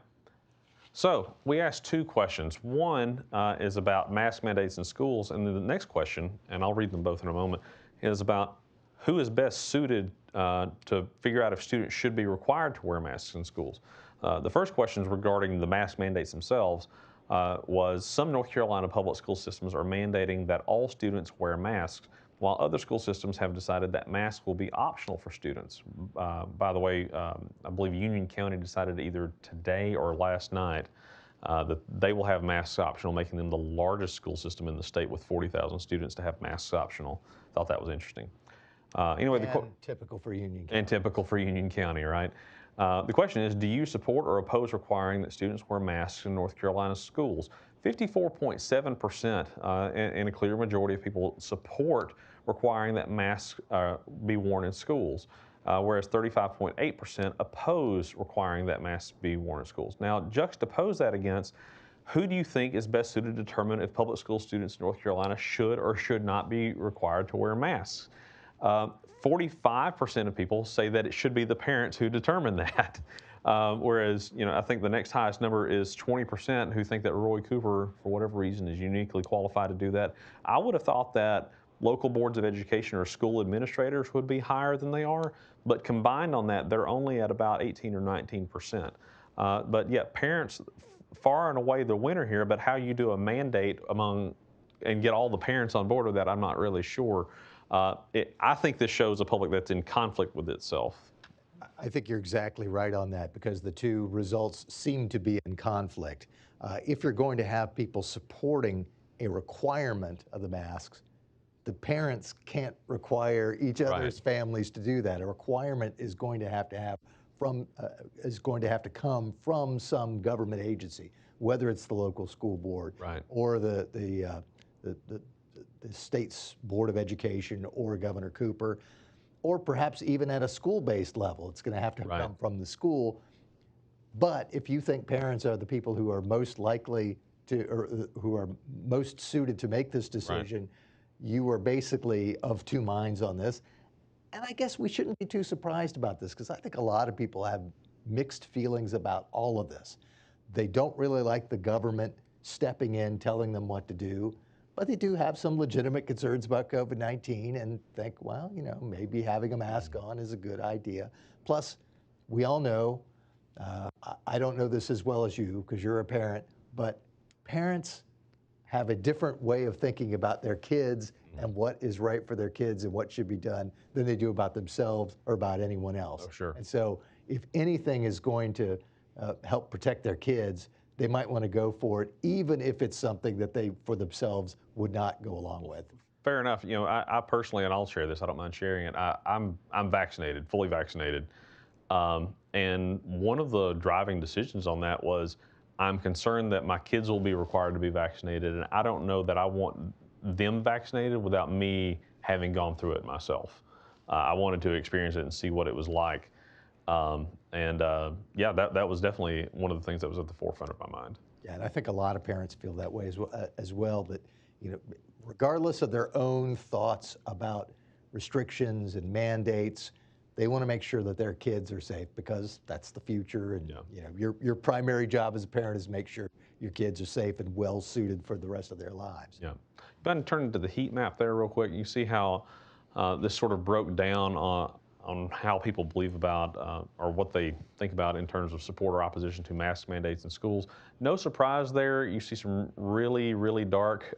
[SPEAKER 1] So we asked two questions. One is about mask mandates in schools, and then the next question, and I'll read them both in a moment, is about who is best suited to figure out if students should be required to wear masks in schools. The first question is regarding the mask mandates themselves. Was some North Carolina public school systems are mandating that all students wear masks, while other school systems have decided that masks will be optional for students. By the way, I believe Union County decided either today or last night that they will have masks optional, making them the largest school system in the state with 40,000 students to have masks optional. Thought that was interesting. Anyway,
[SPEAKER 2] and typical for Union County.
[SPEAKER 1] And typical for Union County, right? The question is, do you support or oppose requiring that students wear masks in North Carolina schools? 54.7%, and a clear majority of people support requiring that masks be worn in schools, whereas 35.8% oppose requiring that masks be worn in schools. Now, juxtapose that against who do you think is best suited to determine if public school students in North Carolina should or should not be required to wear masks? 45% of people say that it should be the parents who determine that. Whereas, I think the next highest number is 20% who think that Roy Cooper, for whatever reason, is uniquely qualified to do that. I would have thought that local boards of education or school administrators would be higher than they are, but combined on that, they're only at about 18 or 19%. But yet, parents, far and away the winner here, but how you do a mandate and get all the parents on board with that, I'm not really sure. I think this shows a public that's in conflict with itself.
[SPEAKER 2] I think you're exactly right on that, because the two results seem to be in conflict. If you're going to have people supporting a requirement of the masks, the parents can't require each other's families to do that. A requirement is going to have from is going to have to come from some government agency, whether it's the local school board
[SPEAKER 1] Right.
[SPEAKER 2] or the state's Board of Education or Governor Cooper, or perhaps even at a school-based level. It's going to have to
[SPEAKER 1] Right.
[SPEAKER 2] come from the school. But if you think parents are the people who are most likely to, or who are most suited to make this decision, you are basically of two minds on this. And I guess we shouldn't be too surprised about this, because I think a lot of people have mixed feelings about all of this. They don't really like the government stepping in, telling them what to do, but they do have some legitimate concerns about COVID-19 and think, well, you know, maybe having a mask on is a good idea. Plus, we all know, I don't know this as well as you because you're a parent, but parents have a different way of thinking about their kids and what is right for their kids and what should be done than they do about themselves or about anyone else.
[SPEAKER 1] Oh, sure.
[SPEAKER 2] And so if anything is going to help protect their kids, they might want to go for it, even if it's something that they, for themselves, would not go along with.
[SPEAKER 1] Fair enough. You know, I personally, and I'll share this, I don't mind sharing it, I'm vaccinated, fully vaccinated. And one of the driving decisions on that was I'm concerned that my kids will be required to be vaccinated, and I don't know that I want them vaccinated without me having gone through it myself. I wanted to experience it and see what it was like. Yeah, that was definitely one of the things that was at the forefront of my mind.
[SPEAKER 2] Yeah, and I think a lot of parents feel that way as well, that, you know, regardless of their own thoughts about restrictions and mandates, they want to make sure that their kids are safe, because that's the future. And you know, your primary job as a parent is to make sure your kids are safe and well suited for the rest of their lives.
[SPEAKER 1] Yeah. Go ahead and turn to the heat map there real quick. You see how this sort of broke down on how people believe about or what they think about in terms of support or opposition to mask mandates in schools. No surprise there. You see some really, really dark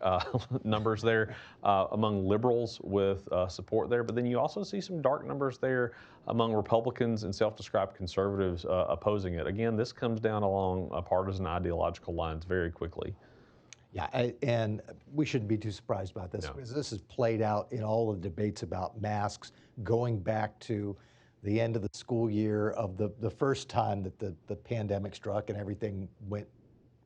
[SPEAKER 1] numbers there among liberals with support there, but then you also see some dark numbers there among Republicans and self-described conservatives opposing it. Again, this comes down along partisan ideological lines very quickly.
[SPEAKER 2] Yeah, and we shouldn't be too surprised about this, because this has played out in all the debates about masks going back to the end of the school year of the first time that the pandemic struck and everything went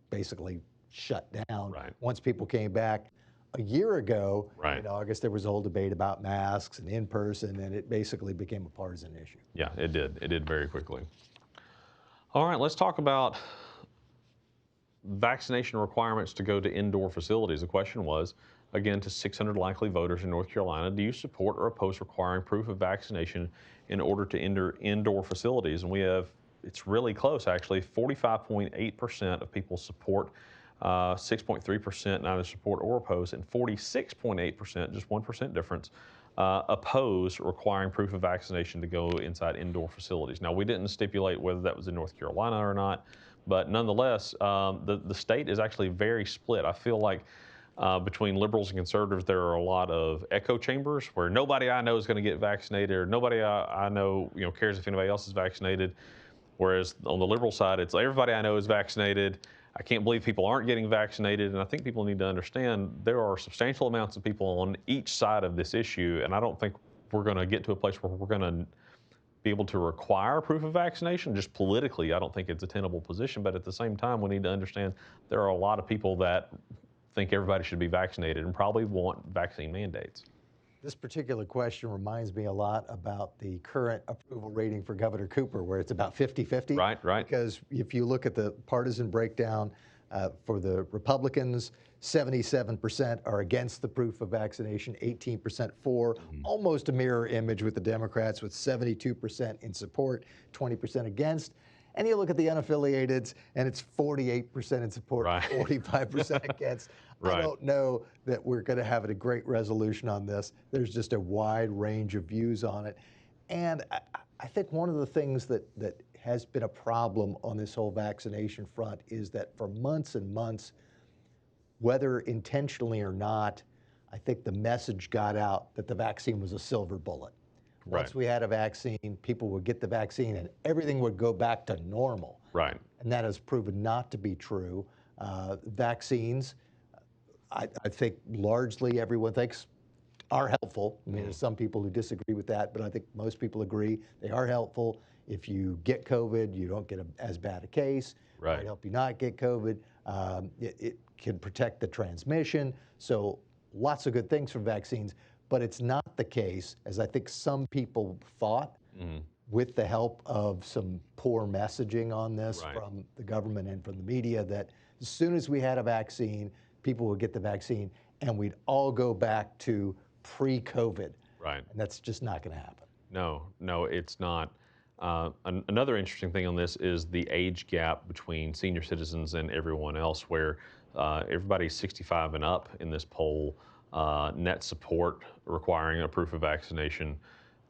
[SPEAKER 2] basically shut down.
[SPEAKER 1] Right.
[SPEAKER 2] Once people came back a year ago
[SPEAKER 1] Right.
[SPEAKER 2] in August, there was a whole debate about masks and in person, and it basically became a partisan issue.
[SPEAKER 1] Yeah, it did. It did very quickly. All right, let's talk about vaccination requirements to go to indoor facilities. The question was, again, to 600 likely voters in North Carolina, do you support or oppose requiring proof of vaccination in order to enter indoor facilities? And we have, it's really close actually, 45.8% of people support, 6.3% neither support or oppose, and 46.8%, just 1% difference, oppose requiring proof of vaccination to go inside indoor facilities. Now, we didn't stipulate whether that was in North Carolina or not, but nonetheless, the state is actually very split. I feel like between liberals and conservatives, there are a lot of echo chambers where nobody I know is going to get vaccinated, or nobody I know, you know, cares if anybody else is vaccinated. Whereas on the liberal side, it's everybody I know is vaccinated. I can't believe people aren't getting vaccinated. And I think people need to understand there are substantial amounts of people on each side of this issue. And I don't think we're going to get to a place where we're going to be able to require proof of vaccination. Just politically, I don't think it's a tenable position. But at the same time, we need to understand there are a lot of people that think everybody should be vaccinated and probably want vaccine mandates.
[SPEAKER 2] This particular question reminds me a lot about the current approval rating for Governor Cooper, where it's about 50-50.
[SPEAKER 1] Right.
[SPEAKER 2] Because if you look at the partisan breakdown for the Republicans, 77% are against the proof of vaccination, 18% for, almost a mirror image with the Democrats, with 72% in support, 20% against. And you look at the unaffiliateds, and it's 48% in support, 45% against. I don't know that we're going to have a great resolution on this. There's just a wide range of views on it. And I think one of the things that has been a problem on this whole vaccination front is that for months and months, whether intentionally or not, I think the message got out that the vaccine was a silver bullet. Once we had a vaccine, people would get the vaccine and everything would go back to normal.
[SPEAKER 1] Right.
[SPEAKER 2] And that has proven not to be true. Vaccines, I think largely everyone thinks are helpful. I mean, there's some people who disagree with that, but I think most people agree they are helpful if you get COVID, you don't get as bad a case.
[SPEAKER 1] Right.
[SPEAKER 2] Might help you not get COVID. It can protect the transmission. So lots of good things from vaccines, but it's not the case, as I think some people thought, with the help of some poor messaging on this
[SPEAKER 1] Right.
[SPEAKER 2] from the government and from the media, that as soon as we had a vaccine, people would get the vaccine and we'd all go back to pre-COVID.
[SPEAKER 1] Right.
[SPEAKER 2] And that's just not going to happen.
[SPEAKER 1] No, it's not. Another interesting thing on this is the age gap between senior citizens and everyone else, where everybody 65 and up in this poll, net support requiring a proof of vaccination,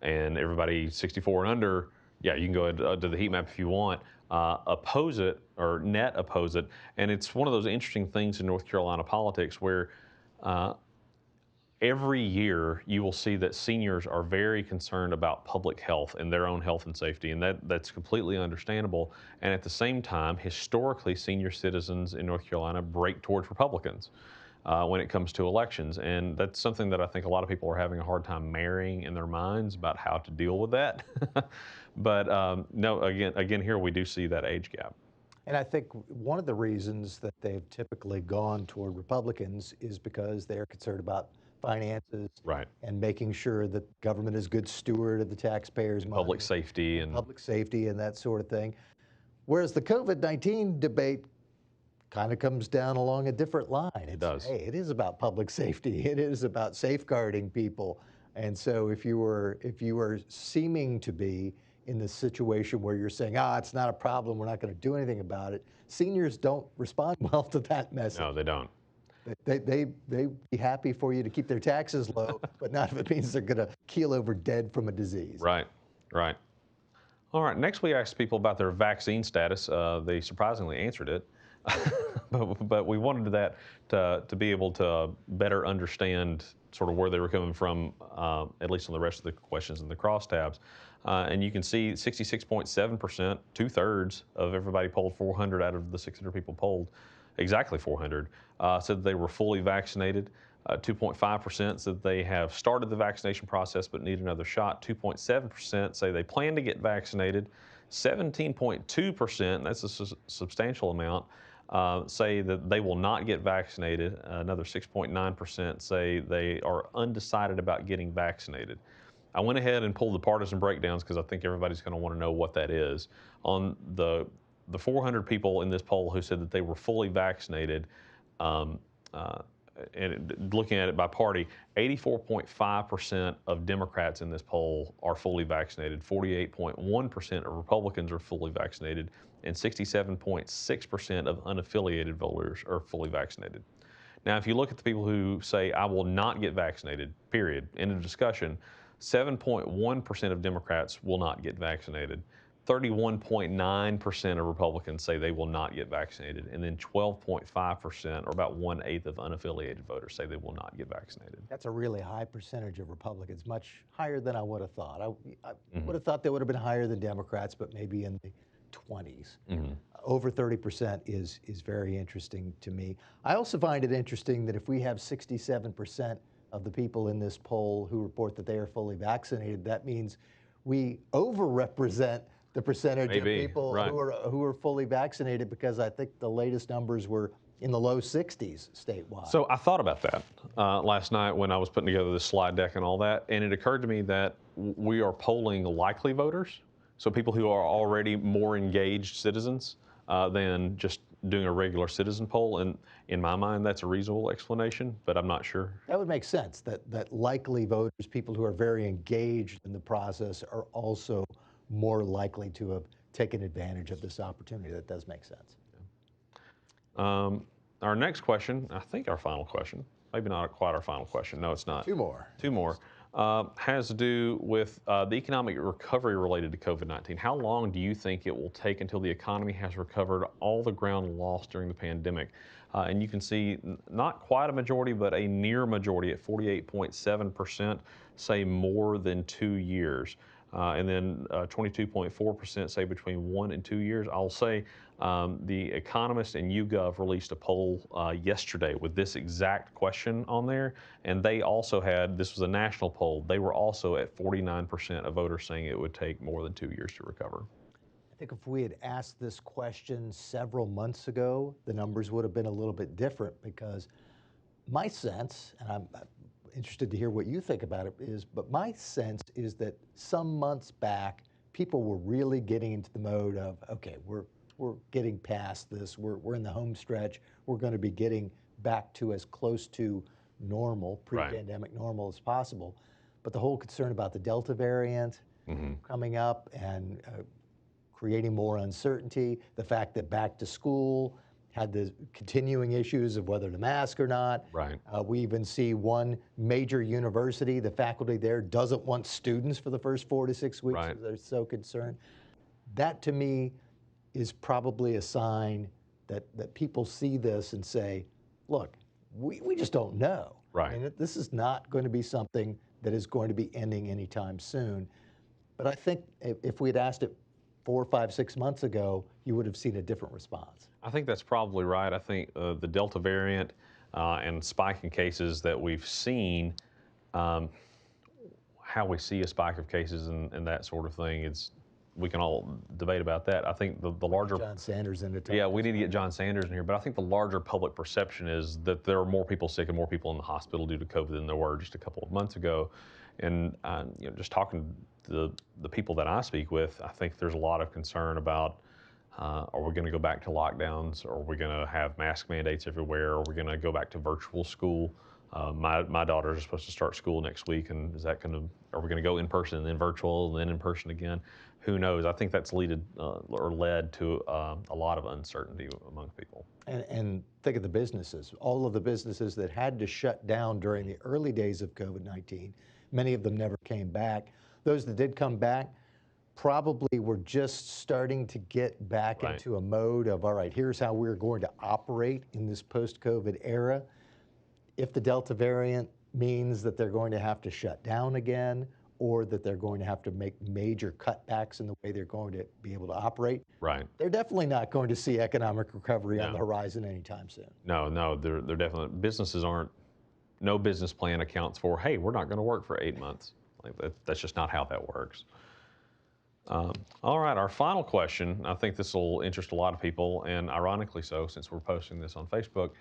[SPEAKER 1] and everybody 64 and under, yeah, you can go ahead to the heat map if you want, oppose it, or net oppose it. And it's one of those interesting things in North Carolina politics where every year you will see that seniors are very concerned about public health and their own health and safety, and that's completely understandable. And at the same time, historically, senior citizens in North Carolina break towards Republicans when it comes to elections. And that's something that I think a lot of people are having a hard time marrying in their minds about how to deal with that. But no, again, here we do see that age gap.
[SPEAKER 2] And I think one of the reasons that they've typically gone toward Republicans is because they're concerned about finances,
[SPEAKER 1] Right.
[SPEAKER 2] and making sure that government is good steward of the taxpayers' money.
[SPEAKER 1] Public safety and
[SPEAKER 2] public safety and that sort of thing. Whereas the COVID-19 debate kind of comes down along a different line.
[SPEAKER 1] It does.
[SPEAKER 2] Hey, it is about public safety. It is about safeguarding people. And so if you were seeming to be in the situation where you're saying, it's not a problem, we're not going to do anything about it, seniors don't respond well to that message.
[SPEAKER 1] No, they don't.
[SPEAKER 2] They be happy for you to keep their taxes low, but not if it means they're going to keel over dead from a disease.
[SPEAKER 1] Right. All right, next we asked people about their vaccine status. They surprisingly answered it, but we wanted that to be able to better understand sort of where they were coming from, at least on the rest of the questions in the crosstabs. And you can see 66.7%, 2/3 of everybody polled, 400 out of the 600 people polled, exactly 400, said they were fully vaccinated. 2.5% said they have started the vaccination process but need another shot. 2.7% say they plan to get vaccinated. 17.2%, that's a substantial amount, say that they will not get vaccinated. Another 6.9% say they are undecided about getting vaccinated. I went ahead and pulled the partisan breakdowns because I think everybody's going to want to know what that is. On the 400 people in this poll who said that they were fully vaccinated, and looking at it by party, 84.5% of Democrats in this poll are fully vaccinated, 48.1% of Republicans are fully vaccinated, and 67.6% of unaffiliated voters are fully vaccinated. Now, if you look at the people who say, I will not get vaccinated, period, end of discussion, 7.1% of Democrats will not get vaccinated. 31.9% of Republicans say they will not get vaccinated, and then 12.5%, or about 1/8 of unaffiliated voters, say they will not get vaccinated.
[SPEAKER 2] That's a really high percentage of Republicans, much higher than I would have thought. I would have thought they would have been higher than Democrats, but maybe in the 20s. Over 30% is very interesting to me. I also find it interesting that if we have 67% of the people in this poll who report that they are fully vaccinated, that means we overrepresent the percentage of people who are fully vaccinated, because I think the latest numbers were in the low 60s statewide.
[SPEAKER 1] So I thought about that last night when I was putting together this slide deck and all that, and it occurred to me that we are polling likely voters, so people who are already more engaged citizens than just doing a regular citizen poll. And in my mind, that's a reasonable explanation, but I'm not sure.
[SPEAKER 2] That would make sense, that likely voters, people who are very engaged in the process, are also more likely to have taken advantage of this opportunity. That does make sense.
[SPEAKER 1] Our next question, I think our final question, maybe not quite our final question. No, it's not.
[SPEAKER 2] Two more.
[SPEAKER 1] Has to do with the economic recovery related to COVID-19. How long do you think it will take until the economy has recovered all the ground lost during the pandemic? And you can see not quite a majority, but a near majority at 48.7% say more than 2 years. and then 22.4% say between 1 and 2 years. I'll say The Economist and YouGov released a poll yesterday with this exact question on there, and they also had, this was a national poll, they were also at 49% of voters saying it would take more than 2 years to recover.
[SPEAKER 2] I think if we had asked this question several months ago, the numbers would have been a little bit different, because my sense, and I'm interested to hear what you think about it, but my sense is that some months back, people were really getting into the mode of, okay, we're getting past this, we're in the home stretch, we're going to be getting back to as close to normal, pre-pandemic normal as possible. But the whole concern about the Delta variant coming up and creating more uncertainty, the fact that back to school had the continuing issues of whether to mask or not. We even see one major university, the faculty there doesn't want students for the first 4 to 6 weeks. They're so concerned. That to me is probably a sign that people see this and say, look, we just don't know. And this is not going to be something that is going to be ending anytime soon. But I think if we had asked it 4, 5, 6 months ago, you would have seen a different response.
[SPEAKER 1] I think that's probably right. I think the Delta variant and spike in cases that we've seen, how we see a spike of cases and that sort of thing, we can all debate about that. I think the larger...
[SPEAKER 2] John Sanders in it.
[SPEAKER 1] Yeah, we need to get John Sanders in here, but I think the larger public perception is that there are more people sick and more people in the hospital due to COVID than there were just a couple of months ago. And just talking to the people that I speak with, I think there's a lot of concern about, are we going to go back to lockdowns? Are we going to have mask mandates everywhere? Are we going to go back to virtual school? My daughters are supposed to start school next week, and are we going to go in person and then virtual and then in person again? Who knows? I think that's led to a lot of uncertainty among people.
[SPEAKER 2] And think of the businesses. All of the businesses that had to shut down during the early days of COVID-19, many of them never came back. Those that did come back probably were just starting to get back into a mode of, all right, here's how we're going to operate in this post-COVID era. If the Delta variant means that they're going to have to shut down again, or that they're going to have to make major cutbacks in the way they're going to be able to operate, they're definitely not going to see economic recovery on the horizon anytime soon.
[SPEAKER 1] No, they're definitely, businesses aren't, no business plan accounts for, hey, we're not going to work for 8 months. That's just not how that works. All right, our final question, I think this will interest a lot of people, and ironically so, since we're posting this on Facebook,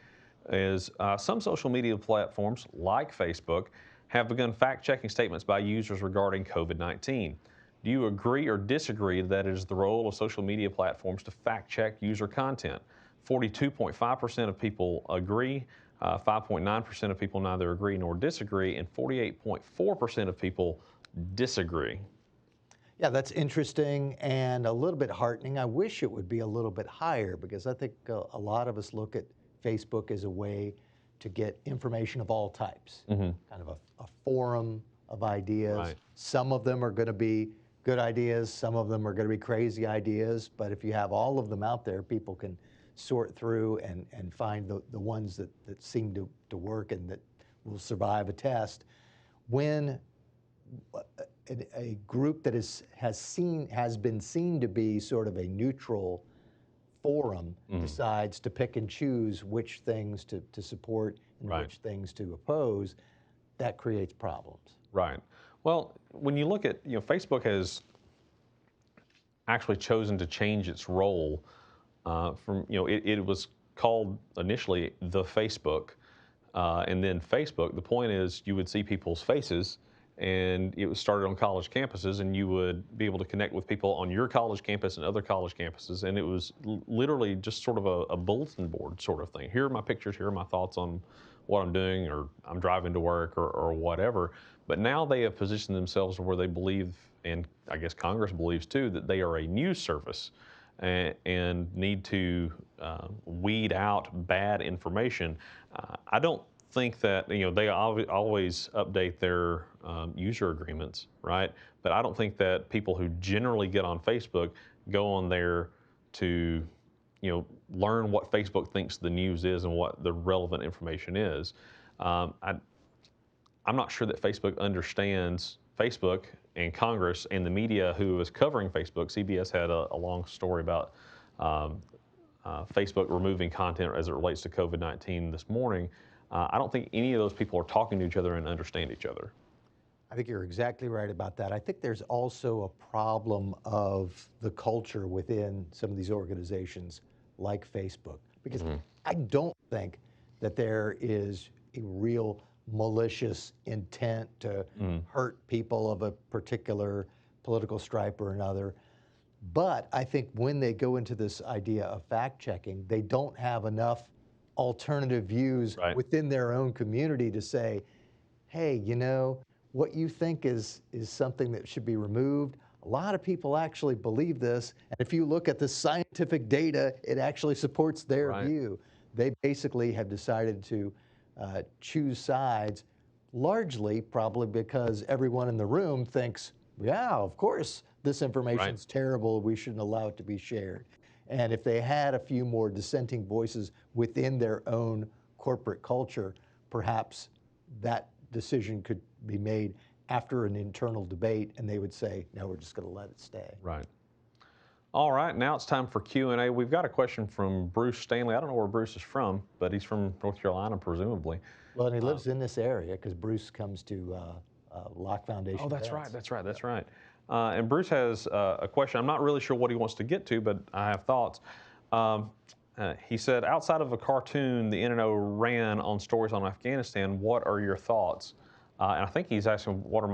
[SPEAKER 1] is some social media platforms, like Facebook, have begun fact-checking statements by users regarding COVID-19. Do you agree or disagree that it is the role of social media platforms to fact-check user content? 42.5% of people agree, 5.9% of people neither agree nor disagree, and 48.4% of people disagree.
[SPEAKER 2] Yeah, that's interesting and a little bit heartening. I wish it would be a little bit higher, because I think a lot of us look at Facebook as a way to get information of all types, kind of a forum of ideas. Some of them are going to be good ideas, some of them are going to be crazy ideas, but if you have all of them out there, people can sort through and find the ones that seem to work and that will survive a test. When a group that has been seen to be sort of a neutral forum decides to pick and choose which things to support and which things to oppose, that creates problems.
[SPEAKER 1] Well, when you look at, Facebook has actually chosen to change its role from, it was called initially the Facebook, and then Facebook. The point is you would see people's faces, and it was started on college campuses, and you would be able to connect with people on your college campus and other college campuses, and it was literally just sort of a bulletin board sort of thing. Here are my pictures, here are my thoughts on what I'm doing, or I'm driving to work, or whatever. But now they have positioned themselves where they believe, and I guess Congress believes too, that they are a news service and need to weed out bad information. I don't think that, they always update their user agreements, right? But I don't think that people who generally get on Facebook go on there to, learn what Facebook thinks the news is and what the relevant information is. I'm not sure that Facebook understands Facebook and Congress and the media who was covering Facebook. CBS had a long story about Facebook removing content as it relates to COVID-19 this morning. I don't think any of those people are talking to each other and understand each other.
[SPEAKER 2] I think you're exactly right about that. I think there's also a problem of the culture within some of these organizations like Facebook, because I don't think that there is a real malicious intent to hurt people of a particular political stripe or another. But I think when they go into this idea of fact checking, they don't have enough alternative views within their own community to say, hey, you know, what you think is something that should be removed. A lot of people actually believe this. And if you look at the scientific data, it actually supports their view. They basically have decided to choose sides, largely probably because everyone in the room thinks, yeah, of course, this information is terrible. We shouldn't allow it to be shared. And if they had a few more dissenting voices within their own corporate culture, perhaps that decision could be made after an internal debate, and they would say, no, we're just going to let it stay.
[SPEAKER 1] Right. All right, now it's time for Q&A. We've got a question from Bruce Stanley. I don't know where Bruce is from, but he's from North Carolina, presumably.
[SPEAKER 2] Well, and he lives in this area because Bruce comes to Locke Foundation.
[SPEAKER 1] Oh, that's right. And Bruce has a question. I'm not really sure what he wants to get to, but I have thoughts. He said, outside of a cartoon the NNO ran on stories on Afghanistan, what are your thoughts? And I think he's asking, what's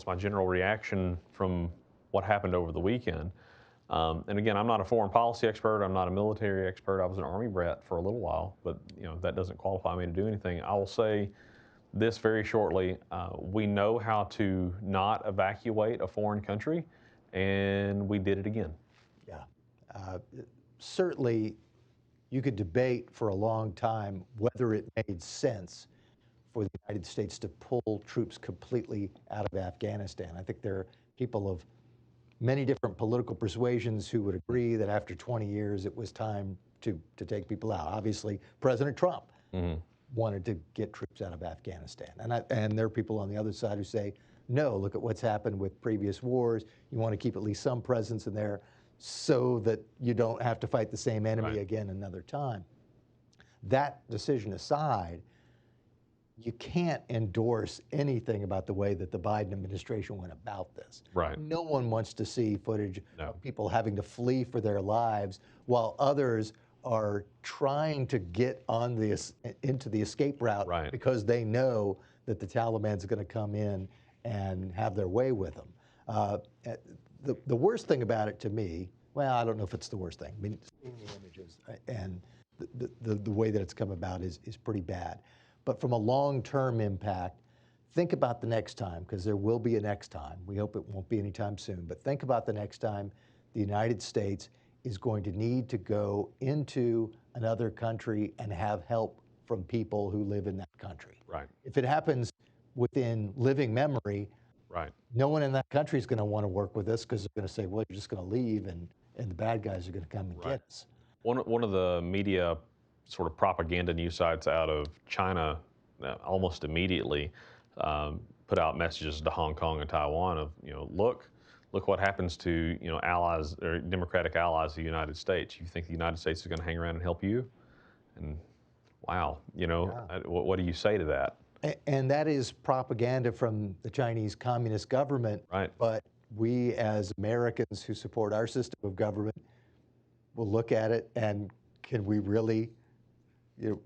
[SPEAKER 1] my general reaction from what happened over the weekend? And again, I'm not a foreign policy expert. I'm not a military expert. I was an Army brat for a little while, but that doesn't qualify me to do anything. I will say this very shortly. We know how to not evacuate a foreign country, and we did it again.
[SPEAKER 2] Yeah. Certainly, you could debate for a long time whether it made sense for the United States to pull troops completely out of Afghanistan. I think there are people of many different political persuasions who would agree that after 20 years it was time to take people out. Obviously, President Trump wanted to get troops out of Afghanistan. And there are people on the other side who say, no, look at what's happened with previous wars. You want to keep at least some presence in there so that you don't have to fight the same enemy again another time. That decision aside, you can't endorse anything about the way that the Biden administration went about this. No one wants to see footage of people having to flee for their lives while others are trying to get on into the escape route because they know that the Taliban's going to come in and have their way with them. The worst thing about it to me, well, I don't know if it's the worst thing. I mean, seeing the images and the way that it's come about is pretty bad. But from a long-term impact, think about the next time, because there will be a next time. We hope it won't be anytime soon. But think about the next time the United States is going to need to go into another country and have help from people who live in that country. If it happens within living memory, no one in that country is going to want to work with us because they're going to say, well, you're just going to leave and the bad guys are going to come and get us.
[SPEAKER 1] One of the media sort of propaganda news sites out of China almost immediately put out messages to Hong Kong and Taiwan of, look what happens to, allies or democratic allies of the United States. You think the United States is going to hang around and help you? And wow, what do you say to that?
[SPEAKER 2] And that is propaganda from the Chinese Communist government. But we as Americans who support our system of government will look at it and can we really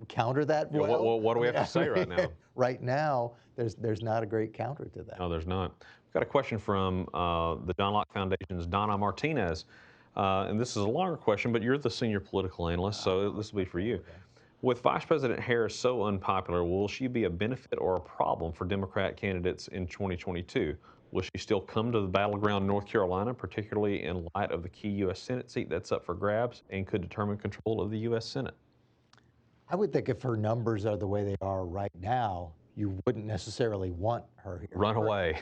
[SPEAKER 2] counter that well?
[SPEAKER 1] What do we have to say right now?
[SPEAKER 2] Right now, there's not a great counter to that.
[SPEAKER 1] No, there's not. We've got a question from the John Locke Foundation's Donna Martinez. And this is a longer question, but you're the senior political analyst, so this will be for you. With Vice President Harris so unpopular, will she be a benefit or a problem for Democrat candidates in 2022? Will she still come to the battleground North Carolina, particularly in light of the key U.S. Senate seat that's up for grabs and could determine control of the U.S. Senate?
[SPEAKER 2] I would think if her numbers are the way they are right now, you wouldn't necessarily want her here.
[SPEAKER 1] Run away.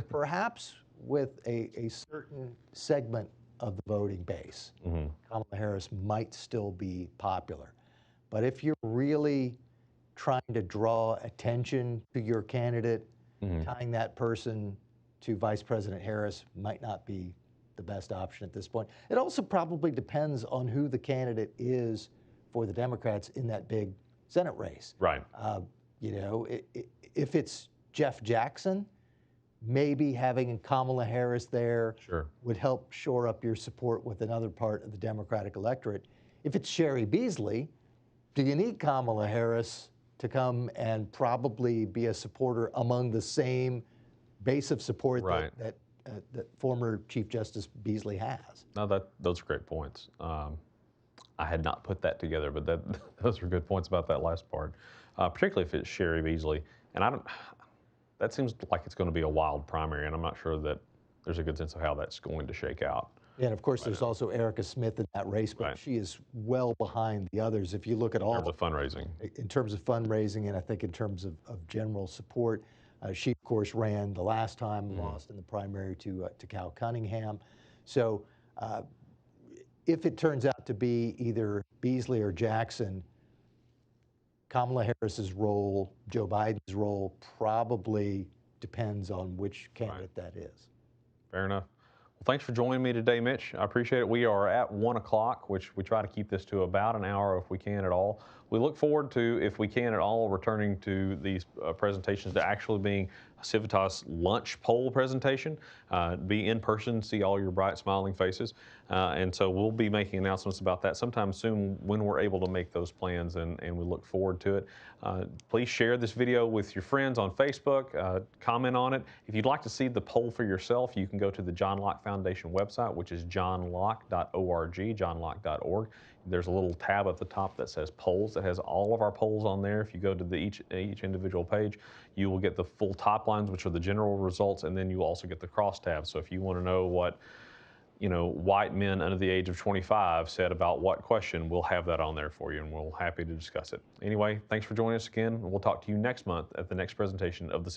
[SPEAKER 2] Perhaps with a certain segment of the voting base, Kamala Harris might still be popular. But if you're really trying to draw attention to your candidate, tying that person to Vice President Harris might not be the best option at this point. It also probably depends on who the candidate is for the Democrats in that big Senate race.
[SPEAKER 1] Right.
[SPEAKER 2] You know, if it's Jeff Jackson, maybe having Kamala Harris there would help shore up your support with another part of the Democratic electorate. If it's Sherry Beasley, do you need Kamala Harris to come and probably be a supporter among the same base of support that former Chief Justice Beasley has?
[SPEAKER 1] No, those are great points. I had not put that together, but those are good points about that last part, particularly if it's Sherry Beasley. And that seems like it's going to be a wild primary, and I'm not sure that there's a good sense of how that's going to shake out.
[SPEAKER 2] Yeah, and of course, there's also Erica Smith in that race, but she is well behind the others. If you look at all
[SPEAKER 1] in terms of fundraising,
[SPEAKER 2] and I think in terms of general support, she of course ran the last time, lost in the primary to Cal Cunningham. So if it turns out to be either Beasley or Jackson, Kamala Harris's role, Joe Biden's role, probably depends on which candidate that is.
[SPEAKER 1] Fair enough. Well, thanks for joining me today, Mitch. I appreciate it. We are at 1 o'clock, which we try to keep this to about an hour if we can at all. We look forward to, if we can at all, returning to these presentations to actually being a Civitas lunch poll presentation, be in person, see all your bright smiling faces. And so we'll be making announcements about that sometime soon when we're able to make those plans, and we look forward to it. Please share this video with your friends on Facebook, comment on it. If you'd like to see the poll for yourself, you can go to the John Locke Foundation website, which is johnlocke.org, johnlocke.org. There's a little tab at the top that says polls that has all of our polls on there. If you go to each individual page, you will get the full top lines, which are the general results, and then you also get the cross tabs. So if you want to know what white men under the age of 25 said about what question, we'll have that on there for you, and we're happy to discuss it. Anyway, thanks for joining us again, and we'll talk to you next month at the next presentation of the